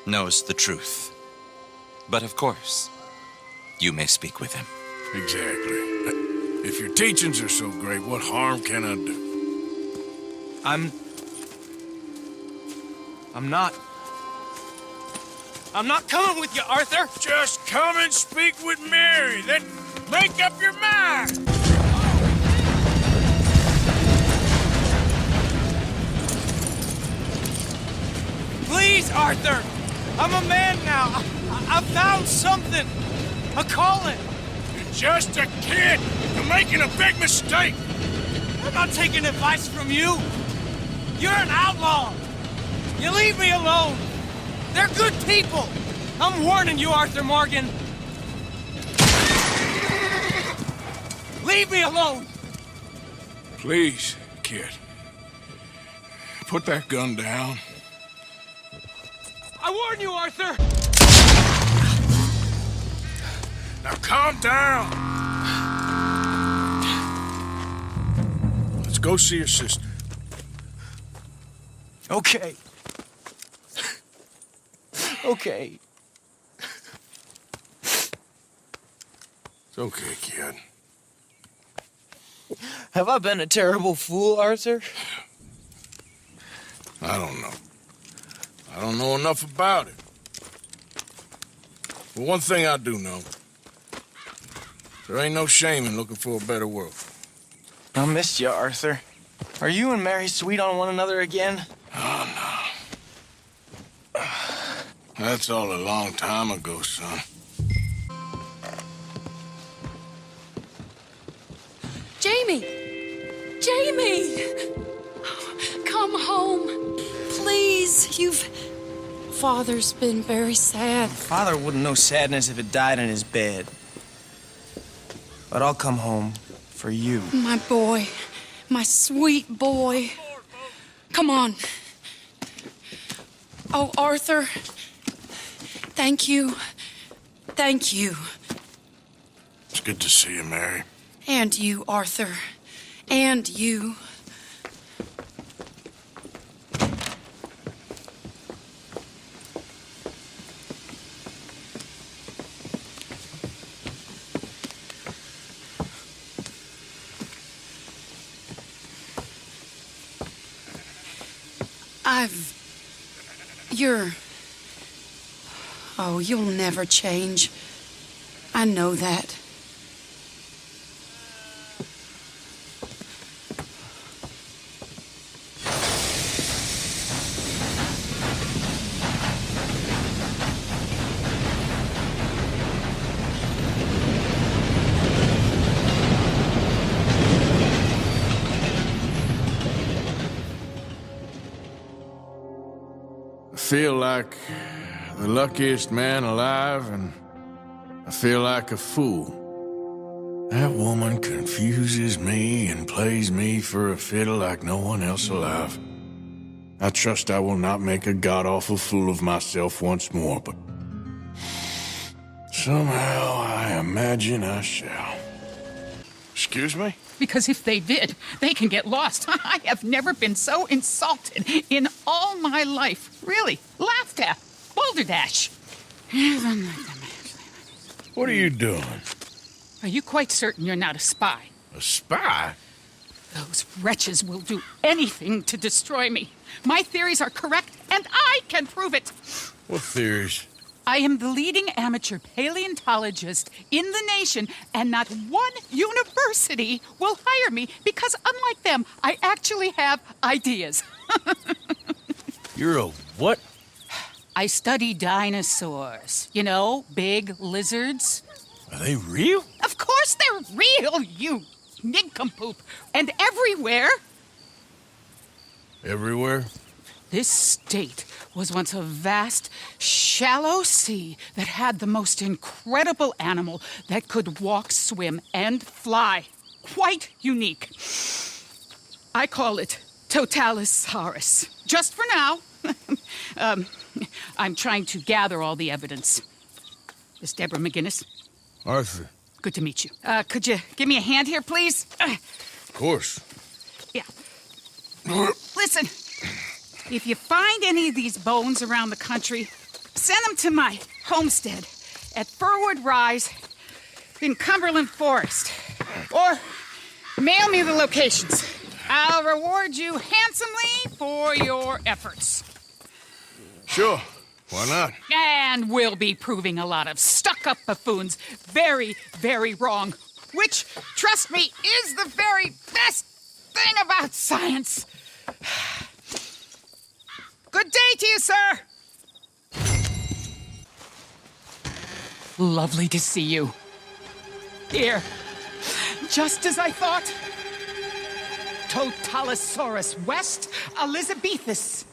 knows the truth. But of course, you may speak with him. Exactly. If your teachings are so great, what harm can I do? I'm not coming with you, Arthur. Just come and speak with Mary, then make up your mind. Please, Arthur. I'm a man now. I found something. A calling. You're just a kid. You're making a big mistake. I'm not taking advice from you. You're an outlaw. You leave me alone. They're good people. I'm warning you, Arthur Morgan. Leave me alone. Please, kid. Put that gun down. I warn you, Arthur. Now calm down. Let's go see your sister. Okay. Okay. It's okay, kid. Have I been a terrible fool, Arthur? I don't know. I don't know enough about it. But one thing I do know. There ain't no shame in looking for a better world. I missed you, Arthur. Are you and Mary sweet on one another again? Oh, no. That's all a long time ago, son. Jamie! Jamie! Come home. Please, Father's been very sad. Father wouldn't know sadness if it died in his bed. But I'll come home for you. My boy. My sweet boy. Come on. Oh, Arthur. Thank you. Thank you. It's good to see you, Mary. And you, Arthur. And you. Oh, you'll never change. I know that. I feel like the luckiest man alive, and I feel like a fool. That woman confuses me and plays me for a fiddle like no one else alive. I trust I will not make a god-awful fool of myself once more, but somehow I imagine I shall. Excuse me? Because if they did, they can get lost. I have never been so insulted in all my life. Really. Laughed at. Balderdash. What are you doing? Are you quite certain you're not a spy? A spy? Those wretches will do anything to destroy me. My theories are correct, and I can prove it. What theories? I am the leading amateur paleontologist in the nation, and not one university will hire me because, unlike them, I actually have ideas. You're a what? I study dinosaurs. You know, big lizards. Are they real? Of course they're real, you nincompoop. And everywhere. Everywhere? This state was once a vast, shallow sea that had the most incredible animal that could walk, swim, and fly. Quite unique. I call it Totalosaurus. Just for now. I'm trying to gather all the evidence. Miss Deborah McGinnis. Arthur. Good to meet you. Could you give me a hand here, please? Of course. Yeah. Listen, if you find any of these bones around the country, send them to my homestead at Furwood Rise in Cumberland Forest. Or mail me the locations. I'll reward you handsomely for your efforts. Sure. Why not? And we'll be proving a lot of stuck-up buffoons very, very wrong. Which, trust me, is the very best thing about science. Good day to you, sir. Lovely to see you. Here, just as I thought. Totalosaurus West Elizabethus.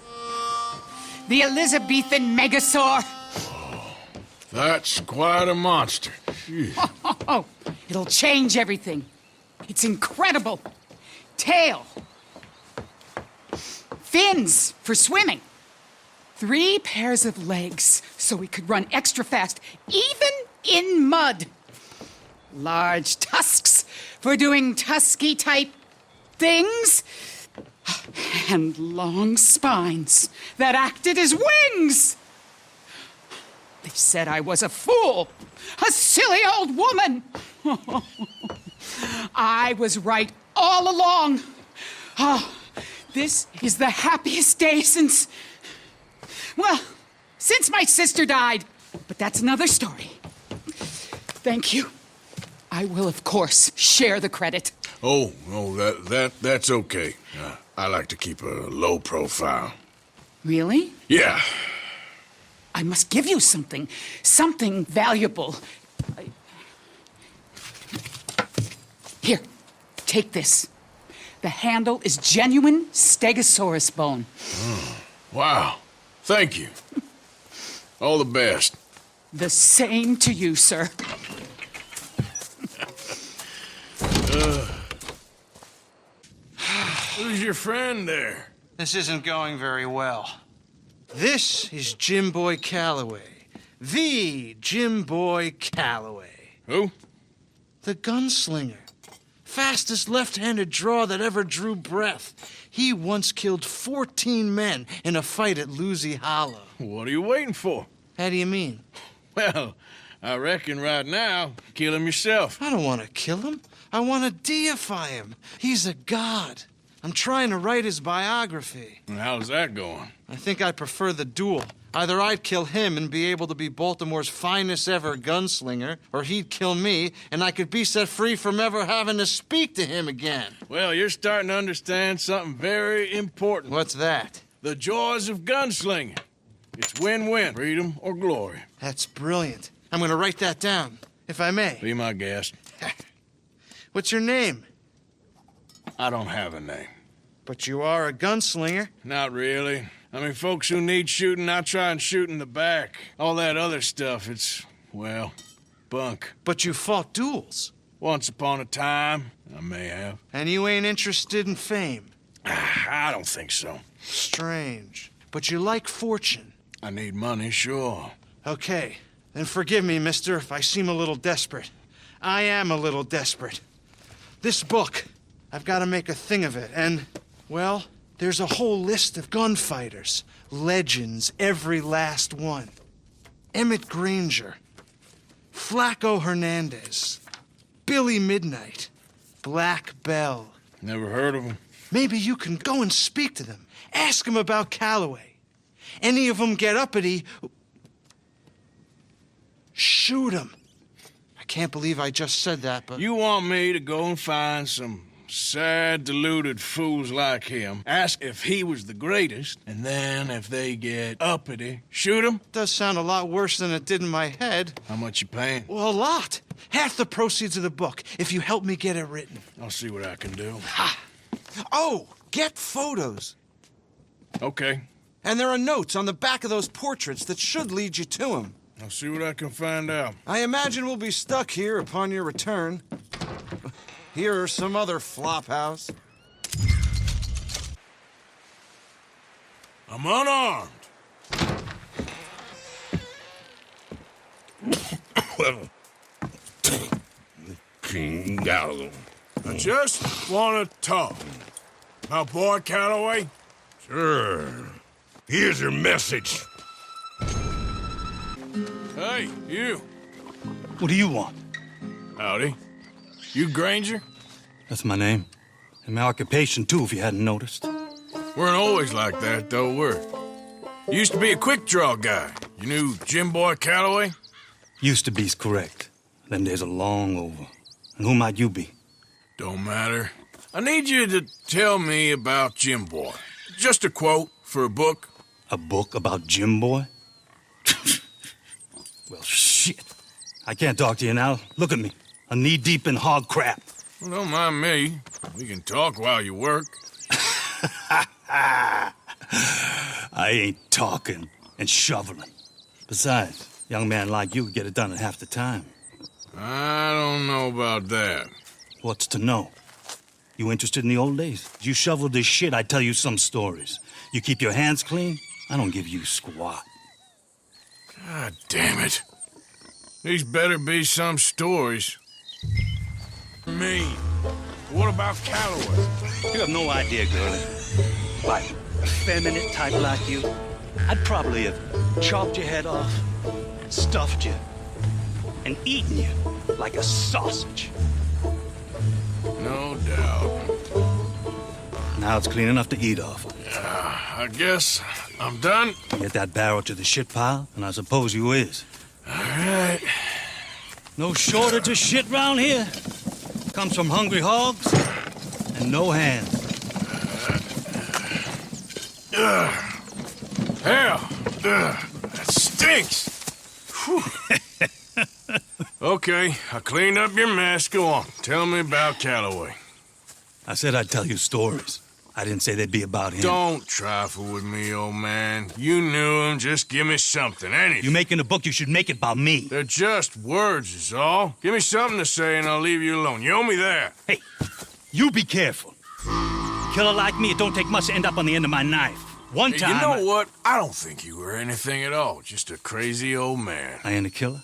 The Elizabethan megasaur. That's quite a monster. Oh, it'll change everything. It's incredible. Tail. Fins for swimming. 3 pairs of legs so we could run extra fast, even in mud. Large tusks for doing tusky-type things. And long spines that acted as wings. They said I was a fool, a silly old woman. I was right all along. Oh, this is the happiest day since my sister died. But that's another story. Thank you. I will, of course, share the credit. Oh, no, that's okay. I like to keep a low profile. Really? Yeah. I must give you something. Something valuable. Here, take this. The handle is genuine Stegosaurus bone. Oh, wow. Thank you. All the best. The same to you, sir. Who's your friend there? This isn't going very well. This is Jim Boy Calloway. The Jim Boy Calloway. Who? The gunslinger. Fastest left-handed draw that ever drew breath. He once killed 14 men in a fight at Lucy Hollow. What are you waiting for? How do you mean? Well, I reckon right now, kill him yourself. I don't want to kill him. I want to deify him. He's a god. I'm trying to write his biography. And how's that going? I think I prefer the duel. Either I'd kill him and be able to be Baltimore's finest ever gunslinger, or he'd kill me and I could be set free from ever having to speak to him again. Well, you're starting to understand something very important. What's that? The joys of gunslinging. It's win-win, freedom or glory. That's brilliant. I'm going to write that down, if I may. Be my guest. What's your name? I don't have a name. But you are a gunslinger. Not really. I mean, folks who need shooting, I try and shoot in the back. All that other stuff, it's, well, bunk. But you fought duels. Once upon a time, I may have. And you ain't interested in fame. I don't think so. Strange. But you like fortune. I need money, sure. Okay. Then forgive me, mister, if I seem a little desperate. I am a little desperate. This book, I've got to make a thing of it, and, well, there's a whole list of gunfighters. Legends, every last one. Emmett Granger, Flaco Hernandez, Billy Midnight, Black Bell. Never heard of them. Maybe you can go and speak to them. Ask them about Calloway. Any of them get uppity, shoot them. I can't believe I just said that, but... You want me to go and find some sad, deluded fools like him, ask if he was the greatest, and then if they get uppity, shoot him? Does sound a lot worse than it did in my head. How much you paying? Well, a lot. Half the proceeds of the book, if you help me get it written. I'll see what I can do. Ha! Oh, get photos. Okay. And there are notes on the back of those portraits that should lead you to him. I'll see what I can find out. I imagine we'll be stuck here upon your return. Here are some other flophouse. I'm unarmed. I just want to talk. My boy Calloway? Sure. Here's your message. Hey, you. What do you want? Howdy. You Granger? That's my name. And my occupation, too, if you hadn't noticed. Weren't always like that, though, were you? Used to be a quick-draw guy. You knew Jim Boy Calloway? Used to be's correct. Them days are long over. And who might you be? Don't matter. I need you to tell me about Jim Boy. Just a quote for a book. A book about Jim Boy? Well, shit. I can't talk to you now. Look at me. I'm knee-deep in hog crap. Well, don't mind me. We can talk while you work. I ain't talking and shoveling. Besides, a young man like you could get it done in half the time. I don't know about that. What's to know? You interested in the old days? You shoveled this shit, I tell you some stories. You keep your hands clean, I don't give you squat. God damn it. These better be some stories. Me. What about Calloway? You have no idea, girlie. Like a feminine type like you, I'd probably have chopped your head off, and stuffed you, and eaten you like a sausage. No doubt. Now it's clean enough to eat off. I guess I'm done. Get that barrel to the shit pile, and I suppose you is. All right. No shortage of shit round here. Comes from hungry hogs and no hands. Hell, that stinks. Okay, I cleaned up your mess. Go on. Tell me about Calloway. I said I'd tell you stories. I didn't say they'd be about him. Don't trifle with me, old man. You knew him. Just give me something, anything. You making a book, you should make it about me. They're just words, is all. Give me something to say and I'll leave you alone. You owe me that. Hey, you be careful. Killer like me, it don't take much to end up on the end of my knife. One Hey, time... you know what? I don't think you were anything at all. Just a crazy old man. I ain't a killer?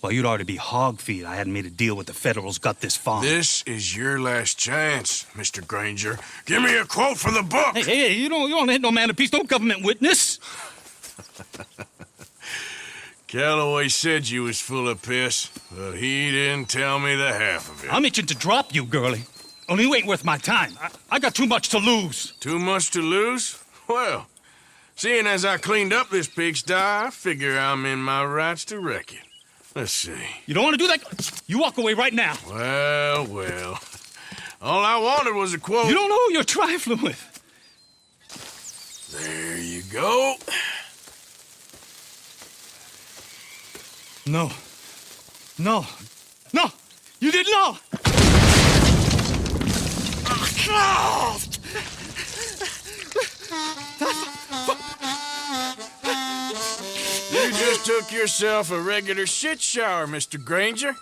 Well, you'd already be hog feed. I hadn't made a deal with the Federals, got this far. This is your last chance, Mr. Granger. Give me a quote for the book. Hey, you don't hit no man of peace, no government witness. Calloway said you was full of piss, but he didn't tell me the half of it. I'm itching to drop you, girlie. Only you ain't worth my time. I got too much to lose. Too much to lose? Well, seeing as I cleaned up this pigsty, I figure I'm in my rights to wreck it. Let's see. You don't want to do that? You walk away right now. Well. All I wanted was a quote. You don't know who you're trifling with. There you go. No. You didn't know. You just took yourself a regular shit shower, Mr. Granger.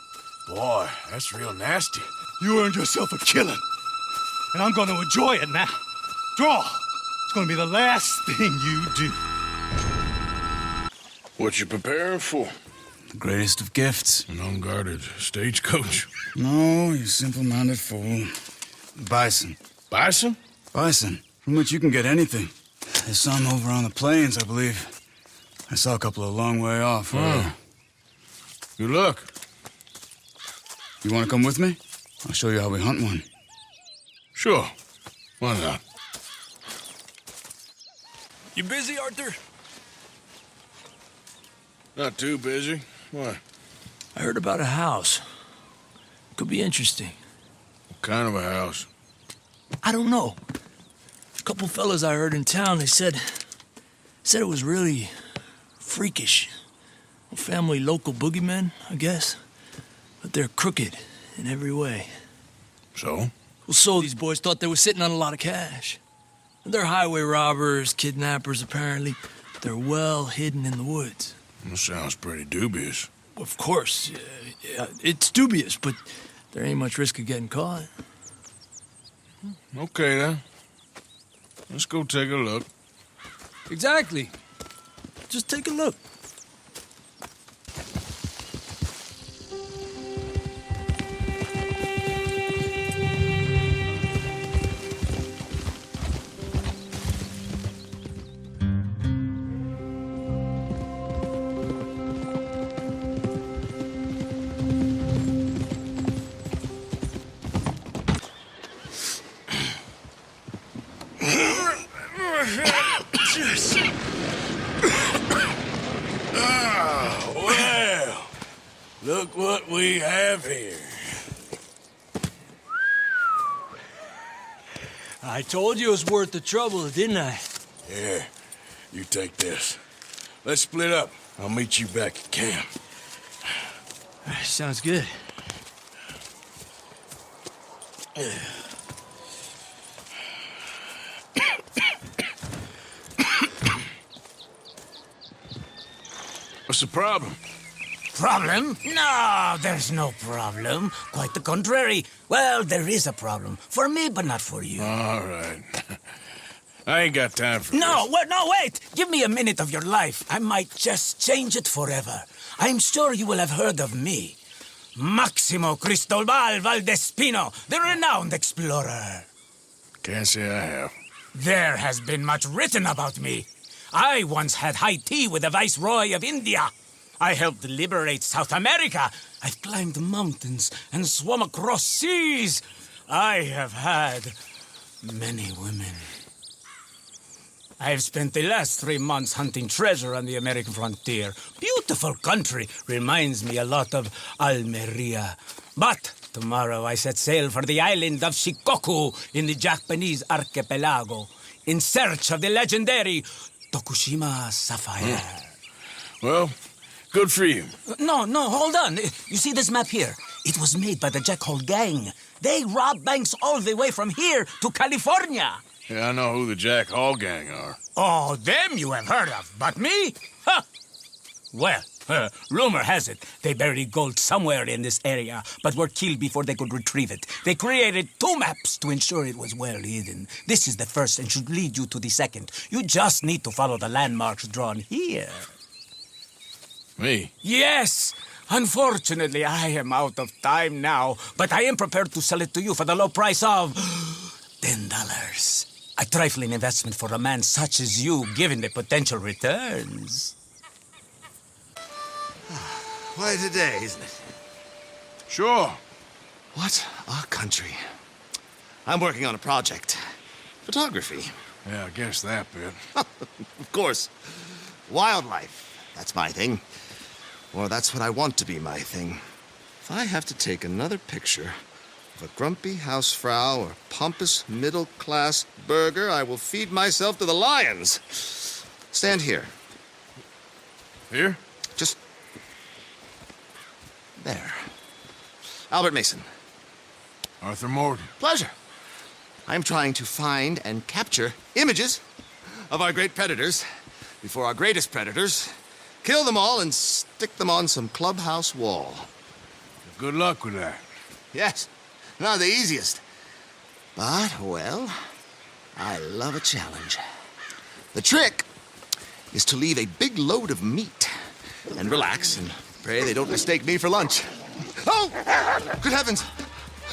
Boy, that's real nasty. You earned yourself a killing. And I'm going to enjoy it now. Draw. It's going to be the last thing you do. What you preparing for? The greatest of gifts. An unguarded stagecoach. No, you simple-minded fool. Bison. Bison? Bison, from which you can get anything. There's some over on the plains, I believe. I saw a couple a long way off. Good luck. You want to come with me? I'll show you how we hunt one. Sure. Why not? You busy, Arthur? Not too busy. Why? I heard about a house. Could be interesting. What kind of a house? I don't know. A couple fellas I heard in town, they said it was really freakish. A family local boogeymen, I guess. But they're crooked in every way. So? Well, so these boys thought they were sitting on a lot of cash. They're highway robbers, kidnappers, apparently. They're well hidden in the woods. That sounds pretty dubious. Of course. Yeah, it's dubious, but there ain't much risk of getting caught. Okay, then. Let's go take a look. Exactly. Just take a look. Well, look what we have here. I told you it was worth the trouble, didn't I? Here, you take this. Let's split up. I'll meet you back at camp. Sounds good. What's the problem? Problem? No, there's no problem. Quite the contrary. Well, there is a problem. For me, but not for you. All right. I ain't got time for No, wait! Give me a minute of your life. I might just change it forever. I'm sure you will have heard of me. Maximo Cristobal Valdespino, the renowned explorer. Can't say I have. There has been much written about me. I once had high tea with the Viceroy of India. I helped liberate South America. I've climbed mountains and swum across seas. I have had many women. I've spent the last 3 months hunting treasure on the American frontier. Beautiful country. Reminds me a lot of Almeria. But tomorrow I set sail for the island of Shikoku in the Japanese archipelago in search of the legendary Tokushima sapphire. Well, good for you. No, hold on. You see this map here? It was made by the Jackhole Gang. They rob banks all the way from here to California. Yeah, I know who the Jack Hall Gang are. Oh, them you have heard of, but me? Huh. Well, rumor has it they buried gold somewhere in this area, but were killed before they could retrieve it. They created 2 maps to ensure it was well hidden. This is the first and should lead you to the second. You just need to follow the landmarks drawn here. Me? Yes! Unfortunately, I am out of time now, but I am prepared to sell it to you for the low price of $10. A trifling investment for a man such as you, given the potential returns. Quite a day, isn't it? Sure. What a country. I'm working on a project. Photography. Yeah, I guess that bit. Of course. Wildlife. That's my thing. Or that's what I want to be my thing. If I have to take another picture of a grumpy housefrau or pompous middle-class burgher, I will feed myself to the lions. Stand here. Here? Just there. Albert Mason. Arthur Morgan. Pleasure. I'm trying to find and capture images of our great predators before our greatest predators kill them all and stick them on some clubhouse wall. Good luck with that. Yes, not the easiest. But, well, I love a challenge. The trick is to leave a big load of meat and relax and pray they don't mistake me for lunch. Oh! Good heavens!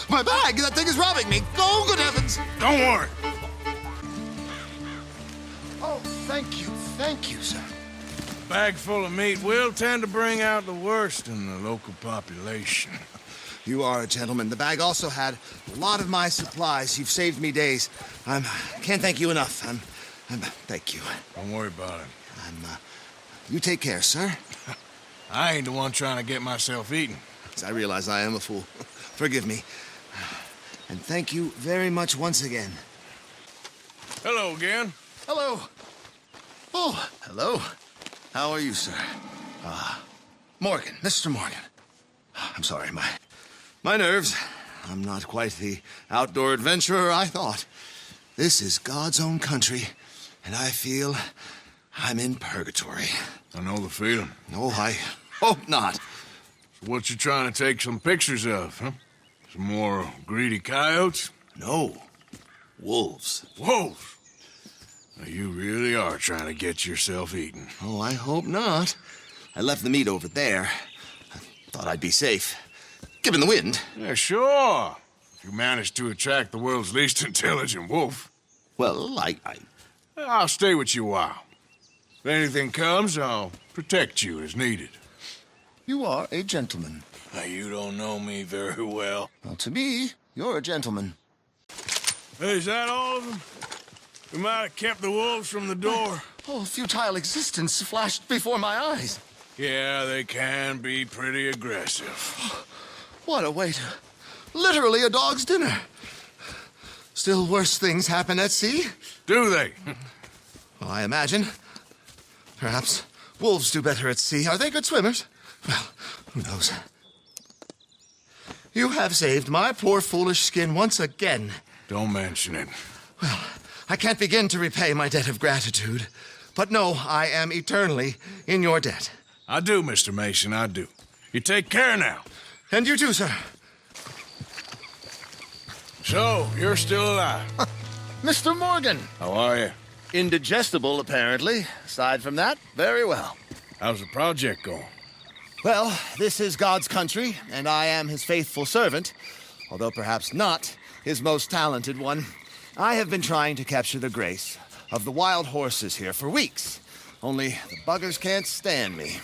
My bag! That thing is robbing me! Oh, good heavens! Don't worry. Oh, thank you, sir. A bag full of meat will tend to bring out the worst in the local population. You are a gentleman. The bag also had a lot of my supplies. You've saved me days. Can't thank you enough. Thank you. Don't worry about it. You take care, sir. I ain't the one trying to get myself eaten. I realize I am a fool. Forgive me. And thank you very much once again. Hello again. Hello. Oh, hello. How are you, sir? Morgan, Mr. Morgan. I'm sorry, my nerves. I'm not quite the outdoor adventurer I thought. This is God's own country, and I feel I'm in purgatory. I know the feeling. No, I hope not. So what you trying to take some pictures of, huh? Some more greedy coyotes? No. Wolves. Wolves? Now, you really are trying to get yourself eaten. Oh, I hope not. I left the meat over there. I thought I'd be safe. Given the wind. Yeah, sure. If you manage to attract the world's least intelligent wolf. Well, I'll stay with you a while. If anything comes, I'll protect you as needed. You are a gentleman. Now, you don't know me very well. Well, to me, you're a gentleman. Hey, is that all of them? We might have kept the wolves from the door. Oh, futile existence flashed before my eyes. Yeah, they can be pretty aggressive. What a way to... Literally a dog's dinner. Still worse things happen at sea? Do they? Well, I imagine. Perhaps wolves do better at sea. Are they good swimmers? Well, who knows? You have saved my poor foolish skin once again. Don't mention it. Well, I can't begin to repay my debt of gratitude. But no, I am eternally in your debt. I do, Mr. Mason, I do. You take care now. And you too, sir. So, you're still alive. Mr. Morgan. How are you? Indigestible, apparently. Aside from that, very well. How's the project going? Well, this is God's country, and I am his faithful servant, although perhaps not his most talented one. I have been trying to capture the grace of the wild horses here for weeks. Only the buggers can't stand me.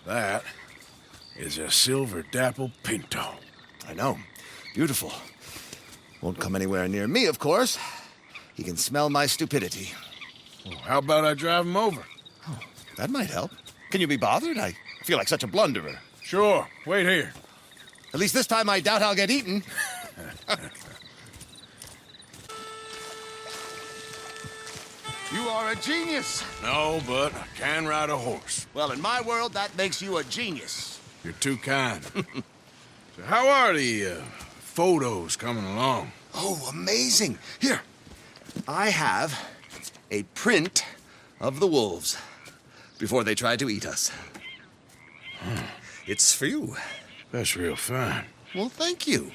That is a silver dapple pinto. I know. Beautiful. Won't come anywhere near me, of course. He can smell my stupidity. Well, how about I drive him over? Oh, that might help. Can you be bothered? I feel like such a blunderer. Sure. Wait here. At least this time I doubt I'll get eaten. You are a genius. No, but I can ride a horse. Well, in my world, that makes you a genius. You're too kind. So how are the photos coming along? Oh, amazing. Here, I have a print of the wolves before they tried to eat us. It's for you. That's real fine. Well, thank you.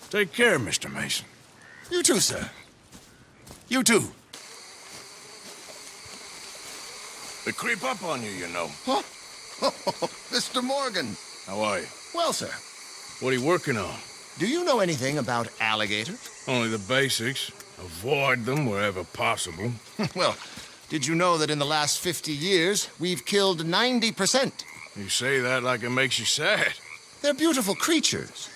Take care, Mr. Mason. You too, sir. You too. They creep up on you, you know. Huh? Mr. Morgan. How are you? Well, sir. What are you working on? Do you know anything about alligators? Only the basics. Avoid them wherever possible. Well, did you know that in the last 50 years, we've killed 90%? You say that like it makes you sad. They're beautiful creatures.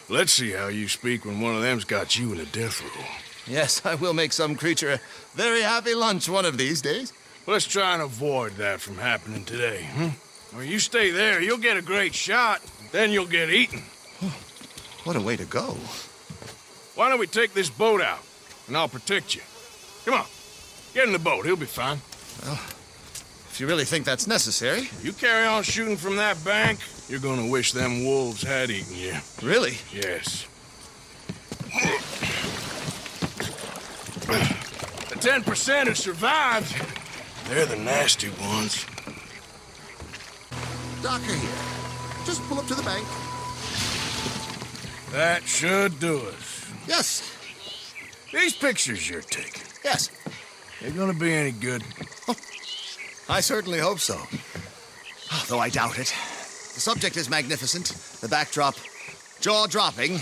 Let's see how you speak when one of them's got you in a death row. Yes, I will make some creature a very happy lunch one of these days. Well, let's try and avoid that from happening today, huh? Well, you stay there, you'll get a great shot, then you'll get eaten. What a way to go. Why don't we take this boat out, and I'll protect you. Come on, get in the boat, he'll be fine. Well, if you really think that's necessary. You carry on shooting from that bank, you're gonna wish them wolves had eaten you. Really? Yes. The 10% who survived, they're the nasty ones. Docker here. Just pull up to the bank. That should do us. Yes. These pictures you're taking, Yes. they gonna be any good? Oh, I certainly hope so. Though I doubt it. The subject is magnificent, the backdrop jaw-dropping,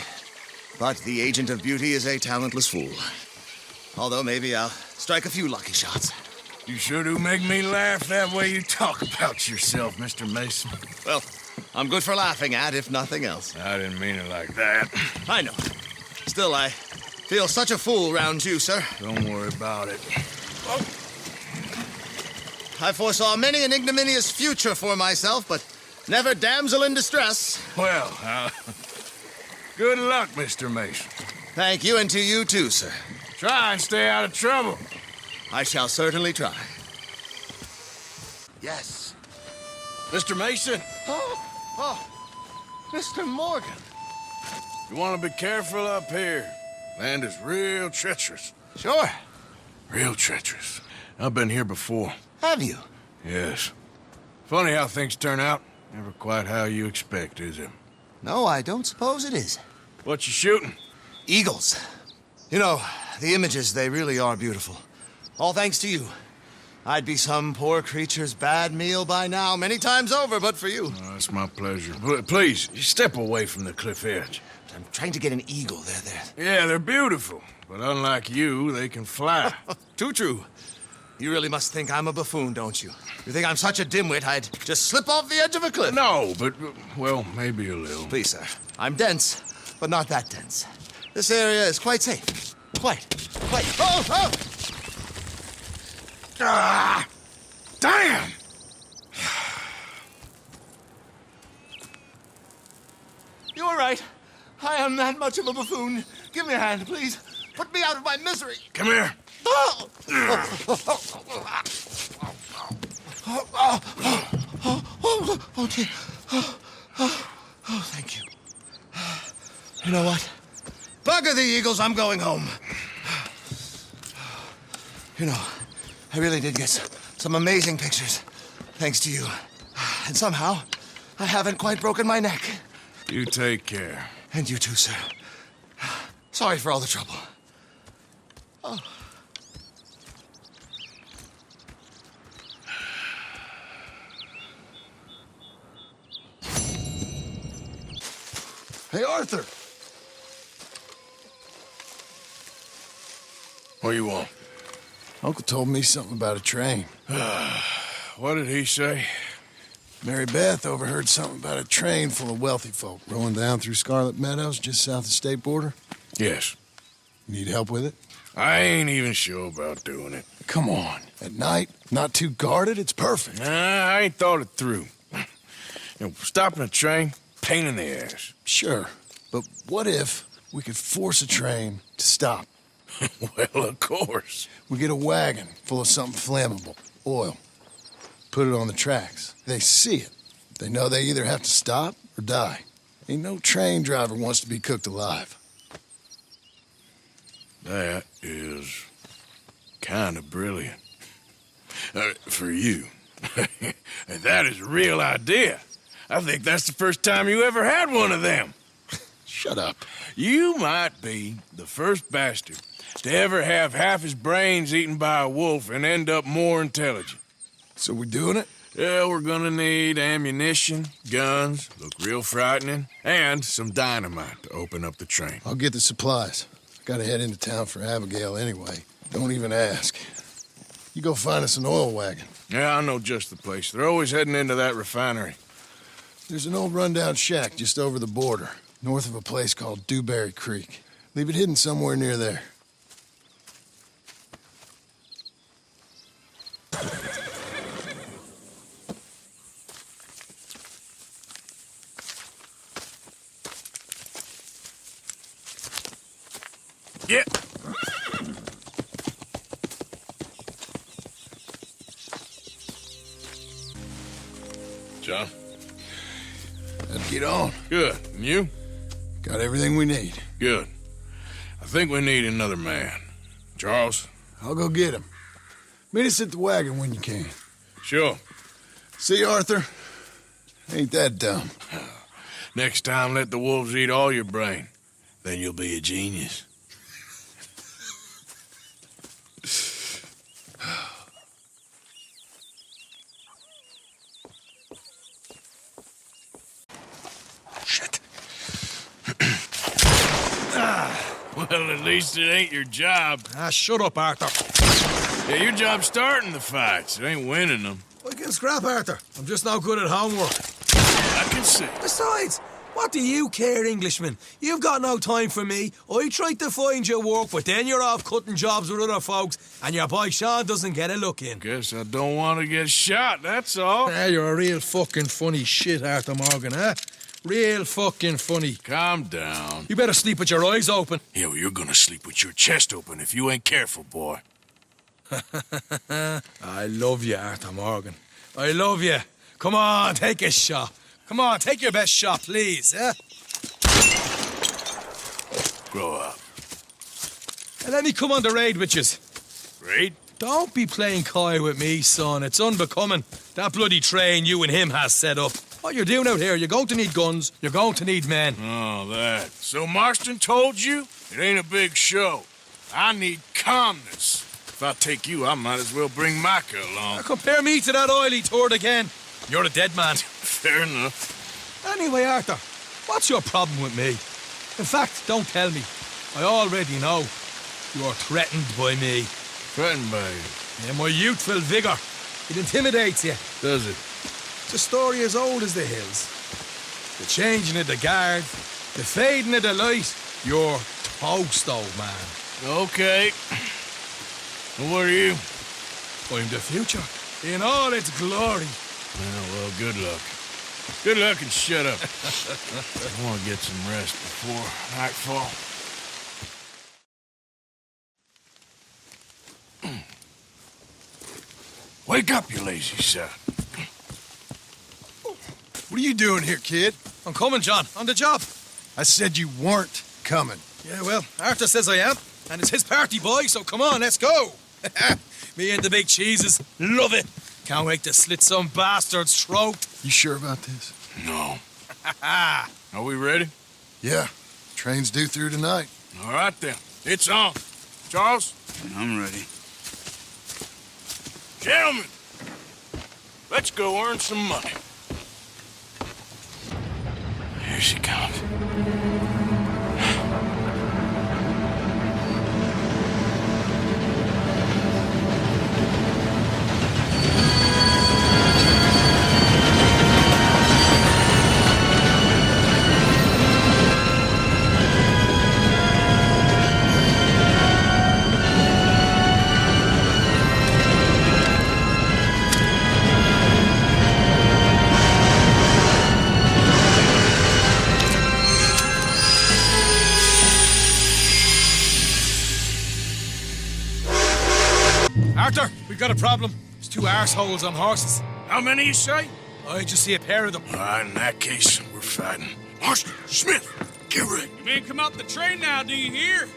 but the agent of beauty is a talentless fool. Although maybe I'll strike a few lucky shots. You sure do make me laugh that way you talk about yourself, Mr. Mason. Well, I'm good for laughing at, if nothing else. I didn't mean it like that. I know. Still, I feel such a fool round you, sir. Don't worry about it. I foresaw many an ignominious future for myself, but never damsel in distress. Well, good luck, Mr. Mason. Thank you, and to you too, sir. Try and stay out of trouble. I shall certainly try. Yes. Mr. Mason, Oh, Mr. Morgan. you want to be careful up here. Land is real treacherous. Sure. Real treacherous. I've been here before. Have you? Yes. Funny how things turn out. Never quite how you expect, is it? No, I don't suppose it is. What you shooting? Eagles. You know, the images, they really are beautiful. All thanks to you. I'd be some poor creature's bad meal by now, many times over, but for you. Oh, it's my pleasure. Please, step away from the cliff edge. I'm trying to get an eagle. Yeah, they're beautiful. But unlike you, they can fly. Too true. You really must think I'm a buffoon, don't you? You think I'm such a dimwit I'd just slip off the edge of a cliff? No, but, well, maybe a little. Please, sir. I'm dense, but not that dense. This area is quite safe. Quite. Oh, oh! Ah! Damn! You're right. I am that much of a buffoon. Give me a hand, please. Put me out of my misery. Come here. Oh, dear. Oh, thank you. You know what? Bugger the eagles, I'm going home. You know, I really did get some amazing pictures, thanks to you. And somehow, I haven't quite broken my neck. You take care. And you too, sir. Sorry for all the trouble. Oh. Hey, Arthur. What do you want? Uncle told me something about a train. What did he say? Mary Beth overheard something about a train full of wealthy folk rolling down through Scarlet Meadows just south of the state border. Yes. Need help with it? I ain't even sure about doing it. Come on. At night, not too guarded, it's perfect. Nah, I ain't thought it through. Stopping a train, pain in the ass. Sure, but what if we could force a train to stop? Well, of course. We get a wagon full of something flammable, oil. Put it on the tracks. They see it. They know they either have to stop or die. Ain't no train driver wants to be cooked alive. That is kind of brilliant. For you. That is a real idea. I think that's the first time you ever had one of them. Shut up. You might be the first bastard to ever have half his brains eaten by a wolf and end up more intelligent. So we doing it? Yeah, we're gonna need ammunition, guns, look real frightening, and some dynamite to open up the train. I'll get the supplies. Gotta head into town for Abigail anyway. Don't even ask. You go find us an oil wagon. Yeah, I know just the place. They're always heading into that refinery. There's an old rundown shack just over the border, north of a place called Dewberry Creek. Leave it hidden somewhere near there. Yeah. John? Let's get on. Good. And you? Got everything we need. Good. I think we need another man. Charles? I'll go get him. Meet us at the wagon when you can. Sure. See, Arthur? Ain't that dumb. Next time, let the wolves eat all your brain. Then you'll be a genius. Shit. Well, at least it ain't your job. Shut up, Arthur. Yeah, your job's starting the fights. It ain't winning them. I can scrap, Arthur. I'm just not good at homework. I can see. Besides, what do you care, Englishman? You've got no time for me. I tried to find you work, but then you're off cutting jobs with other folks, and your boy Sean doesn't get a look in. Guess I don't want to get shot, that's all. You're a real fucking funny shit, Arthur Morgan, huh? Real fucking funny. Calm down. You better sleep with your eyes open. Yeah, well, you're gonna sleep with your chest open if you ain't careful, boy. I love you, Arthur Morgan. I love you. Come on, take a shot. Come on, take your best shot, please, eh? Grow up. And let me come on the raid with yous. Raid? Don't be playing coy with me, son. It's unbecoming. That bloody train you and him has set up. What you're doing out here, you're going to need guns, you're going to need men. Oh, that. So Marston told you? It ain't a big show. I need calmness. If I take you, I might as well bring Micah along. Now compare me to that oily turd again. You're a dead man. Fair enough. Anyway, Arthur, what's your problem with me? In fact, don't tell me. I already know. You're threatened by me. Threatened by you? Yeah, my youthful vigor. It intimidates you. Does it? It's a story as old as the hills. The changing of the guard, the fading of the light. You're toast, old man. Okay. And what are you? I'm the future, in all its glory. Well, good luck. Good luck and shut up. I want to get some rest before nightfall. Wake up, you lazy son. What are you doing here, kid? I'm coming, John. On the job. I said you weren't coming. Yeah, well, Arthur says I am. And it's his party, boy, so come on, let's go. Me and the big cheeses. Love it. Can't wait to slit some bastard's throat. You sure about this? No. Are we ready? Yeah. Train's due through tonight. All right, then. It's on. Charles? I'm ready. Gentlemen, let's go earn some money. Here she comes. Arthur, we've got a problem. There's two arseholes on horses. How many you say? I just see a pair of them. All right, in that case, we're fighting. Marston, Smith, get ready. You men come out the train now, do you hear?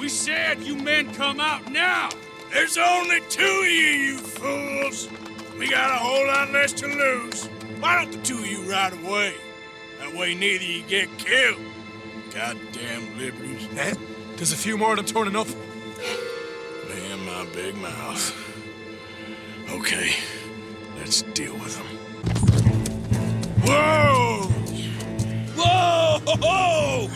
We said you men come out now. There's only 2 of you fools. We got a whole lot less to lose. Why don't the 2 of you ride away? That way neither of you get killed. Goddamn liberties. There's a few more of them turning up. Me and my big mouth. Okay, let's deal with them. Whoa! Whoa!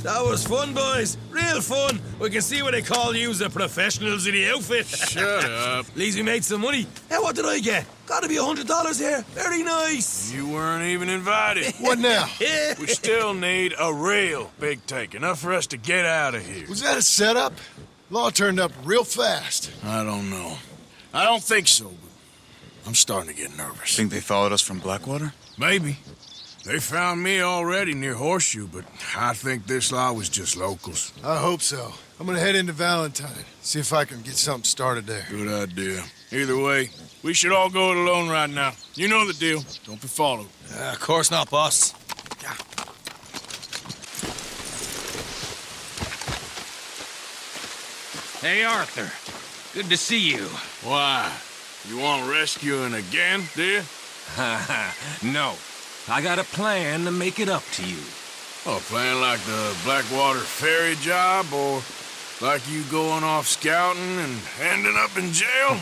That was fun, boys. Real fun. We can see what they call you the professionals in the outfit. Shut up. At least we made some money. Hey, what did I get? Gotta be $100 here. Very nice. You weren't even invited. What now? We still need a real big take. Enough for us to get out of here. Was that a setup? Law turned up real fast. I don't know. I don't think so, but I'm starting to get nervous. Think they followed us from Blackwater? Maybe. They found me already near Horseshoe, but I think this lot was just locals. I hope so. I'm gonna head into Valentine, see if I can get something started there. Good idea. Either way, we should all go it alone right now. You know the deal. Don't be followed. Of course not, boss. Hey, Arthur. Good to see you. Why? You want rescuing again, do you? No. I got a plan to make it up to you. Oh, plan like the Blackwater ferry job, or like you going off scouting and ending up in jail?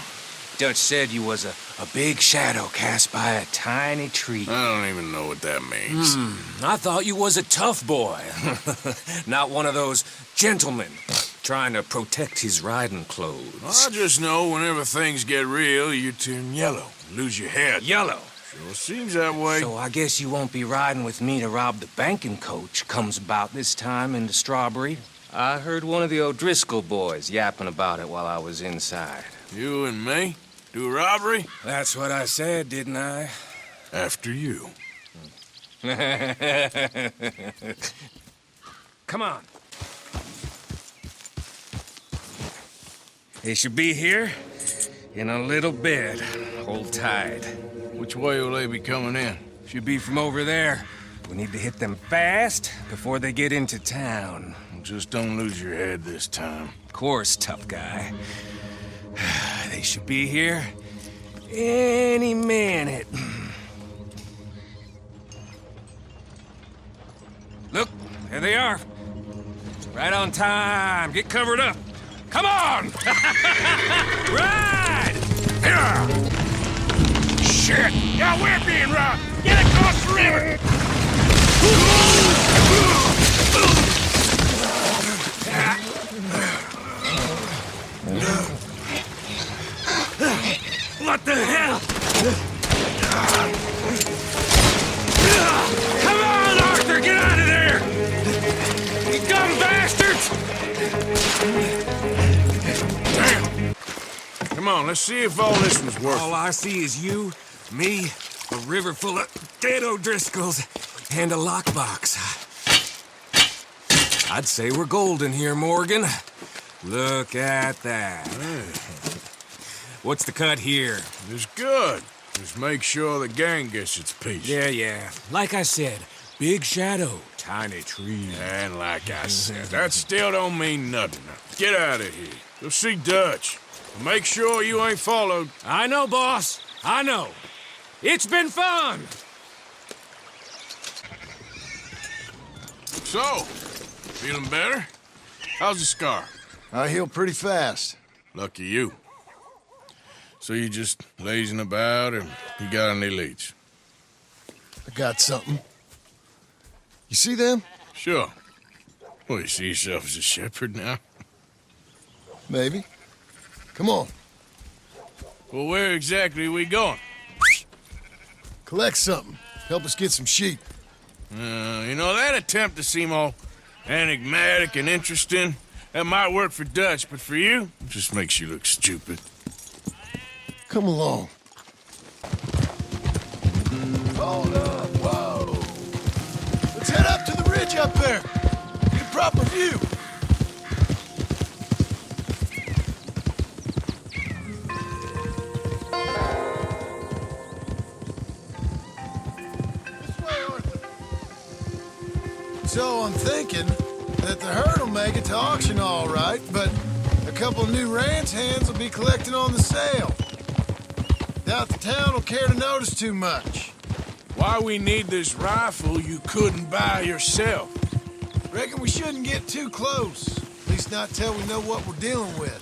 Dutch said you was a big shadow cast by a tiny tree. I don't even know what that means. I thought you was a tough boy. Not one of those gentlemen trying to protect his riding clothes. I just know whenever things get real, you turn yellow, lose your head. Yellow? Sure seems that way. So I guess you won't be riding with me to rob the banking coach comes about this time in the Strawberry. I heard one of the O'Driscoll boys yapping about it while I was inside. You and me? Do a robbery? That's what I said, didn't I? After you. Come on. They should be here in a little bit. Hold tight. Which way will they be coming in? Should be from over there. We need to hit them fast before they get into town. Just don't lose your head this time. Of course, tough guy. They should be here any minute. Look, there they are. Right on time. Get covered up. Come on! Ride! Yeah. Shit! Yeah, we're being robbed! Get across the river! What the hell? Come on, Arthur! Get out of there! You dumb bastards! Damn! Come on, let's see if all this was worth it. All I see is you, me, a river full of dead O'Driscolls, and a lockbox. I'd say we're golden here, Morgan. Look at that. What's the cut here? It's good. Just make sure the gang gets its piece. Yeah. Like I said, big shadow, tiny tree. And like I said, that still don't mean nothing. Get out of here. Go see Dutch. Make sure you ain't followed. I know, boss. I know. It's been fun. So, feeling better? How's the scar? I heal pretty fast. Lucky you. So you just lazing about, or you got any leads? I got something. You see them? Sure. Well, you see yourself as a shepherd now? Maybe. Come on. Well, where exactly are we going? Collect something. Help us get some sheep. You know, that attempt to seem all enigmatic and interesting, that might work for Dutch, but for you, it just makes you look stupid. Come along. Hold up, whoa! Let's head up to the ridge up there. Get a proper view. So I'm thinking that the herd will make it to auction all right, but a couple new ranch hands will be collecting on the sale. Doubt the town will care to notice too much. Why we need this rifle you couldn't buy yourself? Reckon we shouldn't get too close. At least not till we know what we're dealing with.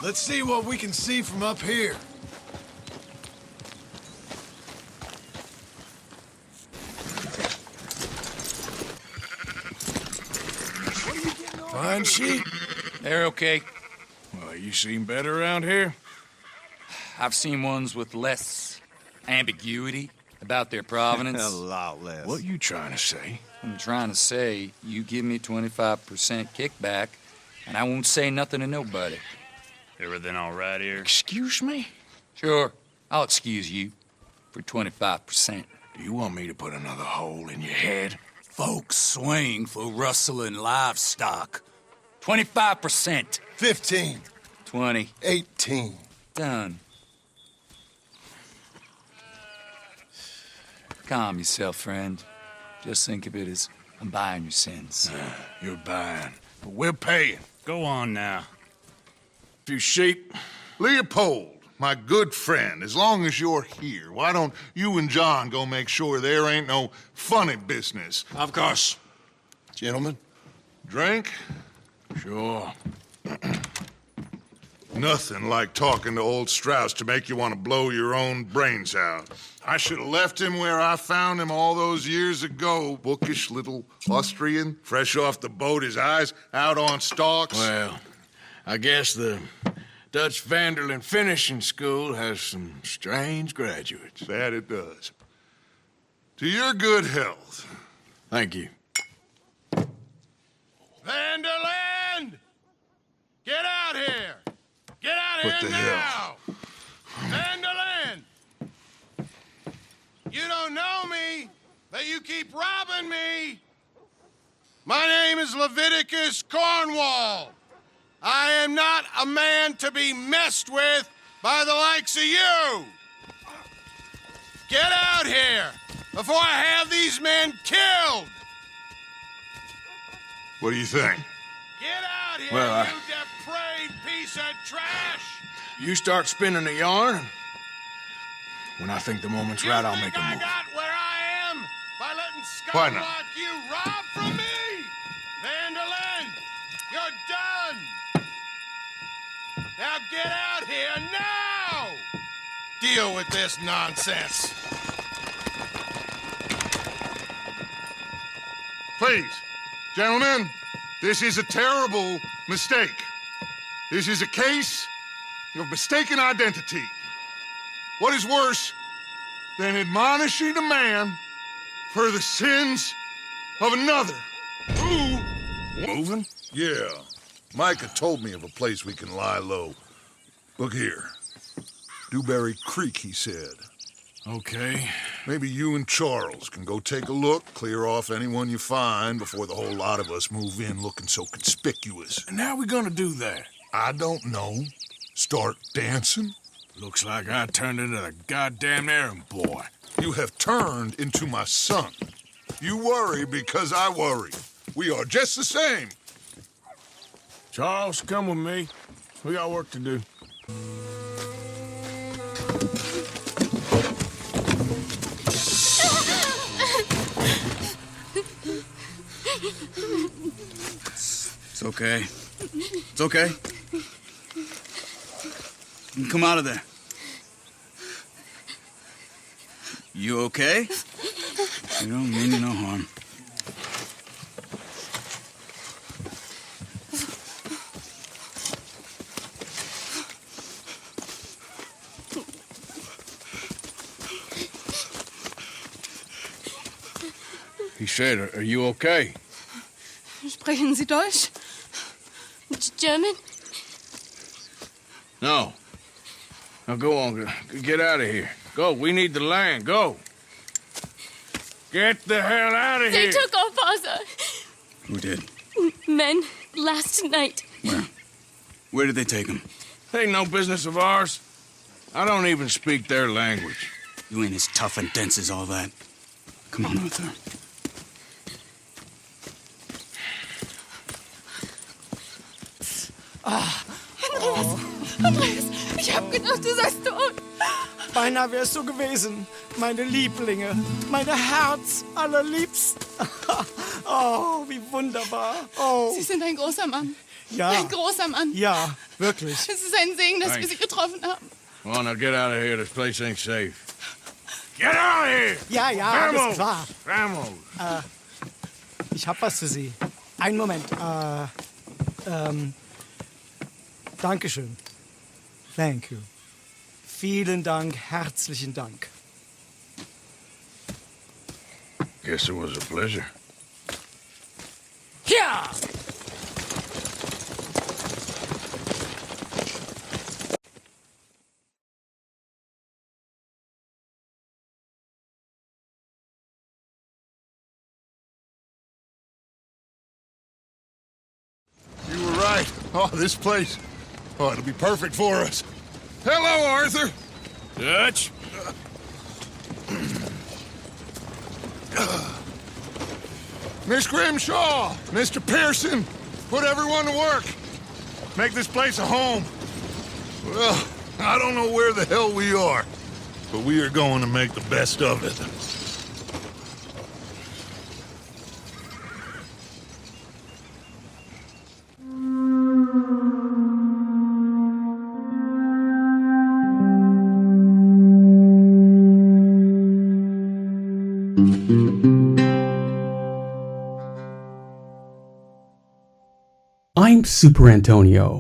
Let's see what we can see from up here. Fine sheep. They're okay. Well, you seem better around here. I've seen ones with less ambiguity about their provenance. A lot less. What you trying to say? I'm trying to say you give me 25% kickback, and I won't say nothing to nobody. Everything all right here? Excuse me? Sure, I'll excuse you for 25%. Do you want me to put another hole in your head? Folks swing for rustling livestock. 25%. 15. 20. 18. Done. Calm yourself, friend. Just think of it as I'm buying your sins. You're buying, but we're paying. Go on now. Few sheep. Leopold, my good friend, as long as you're here, why don't you and John go make sure there ain't no funny business? Of course. Gentlemen? Drink? Sure. Nothing like talking to old Strauss to make you want to blow your own brains out. I should have left him where I found him all those years ago. Bookish little Austrian, fresh off the boat, his eyes out on stalks. Well, I guess the Dutch Vanderlyn Finishing School has some strange graduates. That it does. To your good health. Thank you. Vanderland! Get out here! Get out What here the now! Vanderland! You don't know me, but you keep robbing me! My name is Leviticus Cornwall. I am not a man to be messed with by the likes of you! Get out here before I have these men killed! What do you think? Get out here, Well, you depraved piece of trash! You start spinning the yarn, and when I think the moment's right, I'll make a I move. got where I am by letting Why scum not? like you rob from me! Vanderlyn, you're done! Now get out here now! Deal with this nonsense. Please, gentlemen, this is a terrible mistake. This is a case of mistaken identity. What is worse than admonishing a man for the sins of another? Ooh, moving? Yeah. Micah told me of a place we can lie low. Look here. Dewberry Creek, he said. Okay. Maybe you and Charles can go take a look, clear off anyone you find before the whole lot of us move in looking so conspicuous. And how are we gonna do that? I don't know. Start dancing? Looks like I turned into the goddamn errand boy. You have turned into my son. You worry because I worry. We are just the same. Charles, come with me. We got work to do. It's okay. It's okay. You can come out of there. You okay? You don't mean you no harm. He said, are you okay? Sprechen Sie Deutsch? German? No. Now go on. Get out of here. Go. We need the land. Go. Get the hell out of They here. took our father. Who did? Men, last night. Where? Where did they take him? Ain't no business of ours. I don't even speak their language. You ain't as tough and dense as all that. Come on, Arthur. Andreas, ich hab gedacht, du seist tot. Beinahe wärst du gewesen, meine Lieblinge, meine Herz allerliebst. Oh, wie wunderbar. Oh. Sie sind ein großer Mann. Ja. Ein großer Mann. Ja, wirklich. Es ist ein Segen, dass wir Thanks. Sie getroffen haben. Come on, now get out of here. This place ain't safe. Get out of here! Ja, ja, Vamos! alles klar. Vamos! Ich hab was für Sie. Einen Moment. Dankeschön. Thank you. Vielen Dank, herzlichen Dank. Guess it was a pleasure. Ja! You were right. Oh, this place. Oh, it'll be perfect for us. Hello, Arthur. Dutch? Miss Grimshaw, Mr. Pearson, put everyone to work. Make this place a home. Well, I don't know where the hell we are, but we are going to make the best of it. I'm Super Antonio.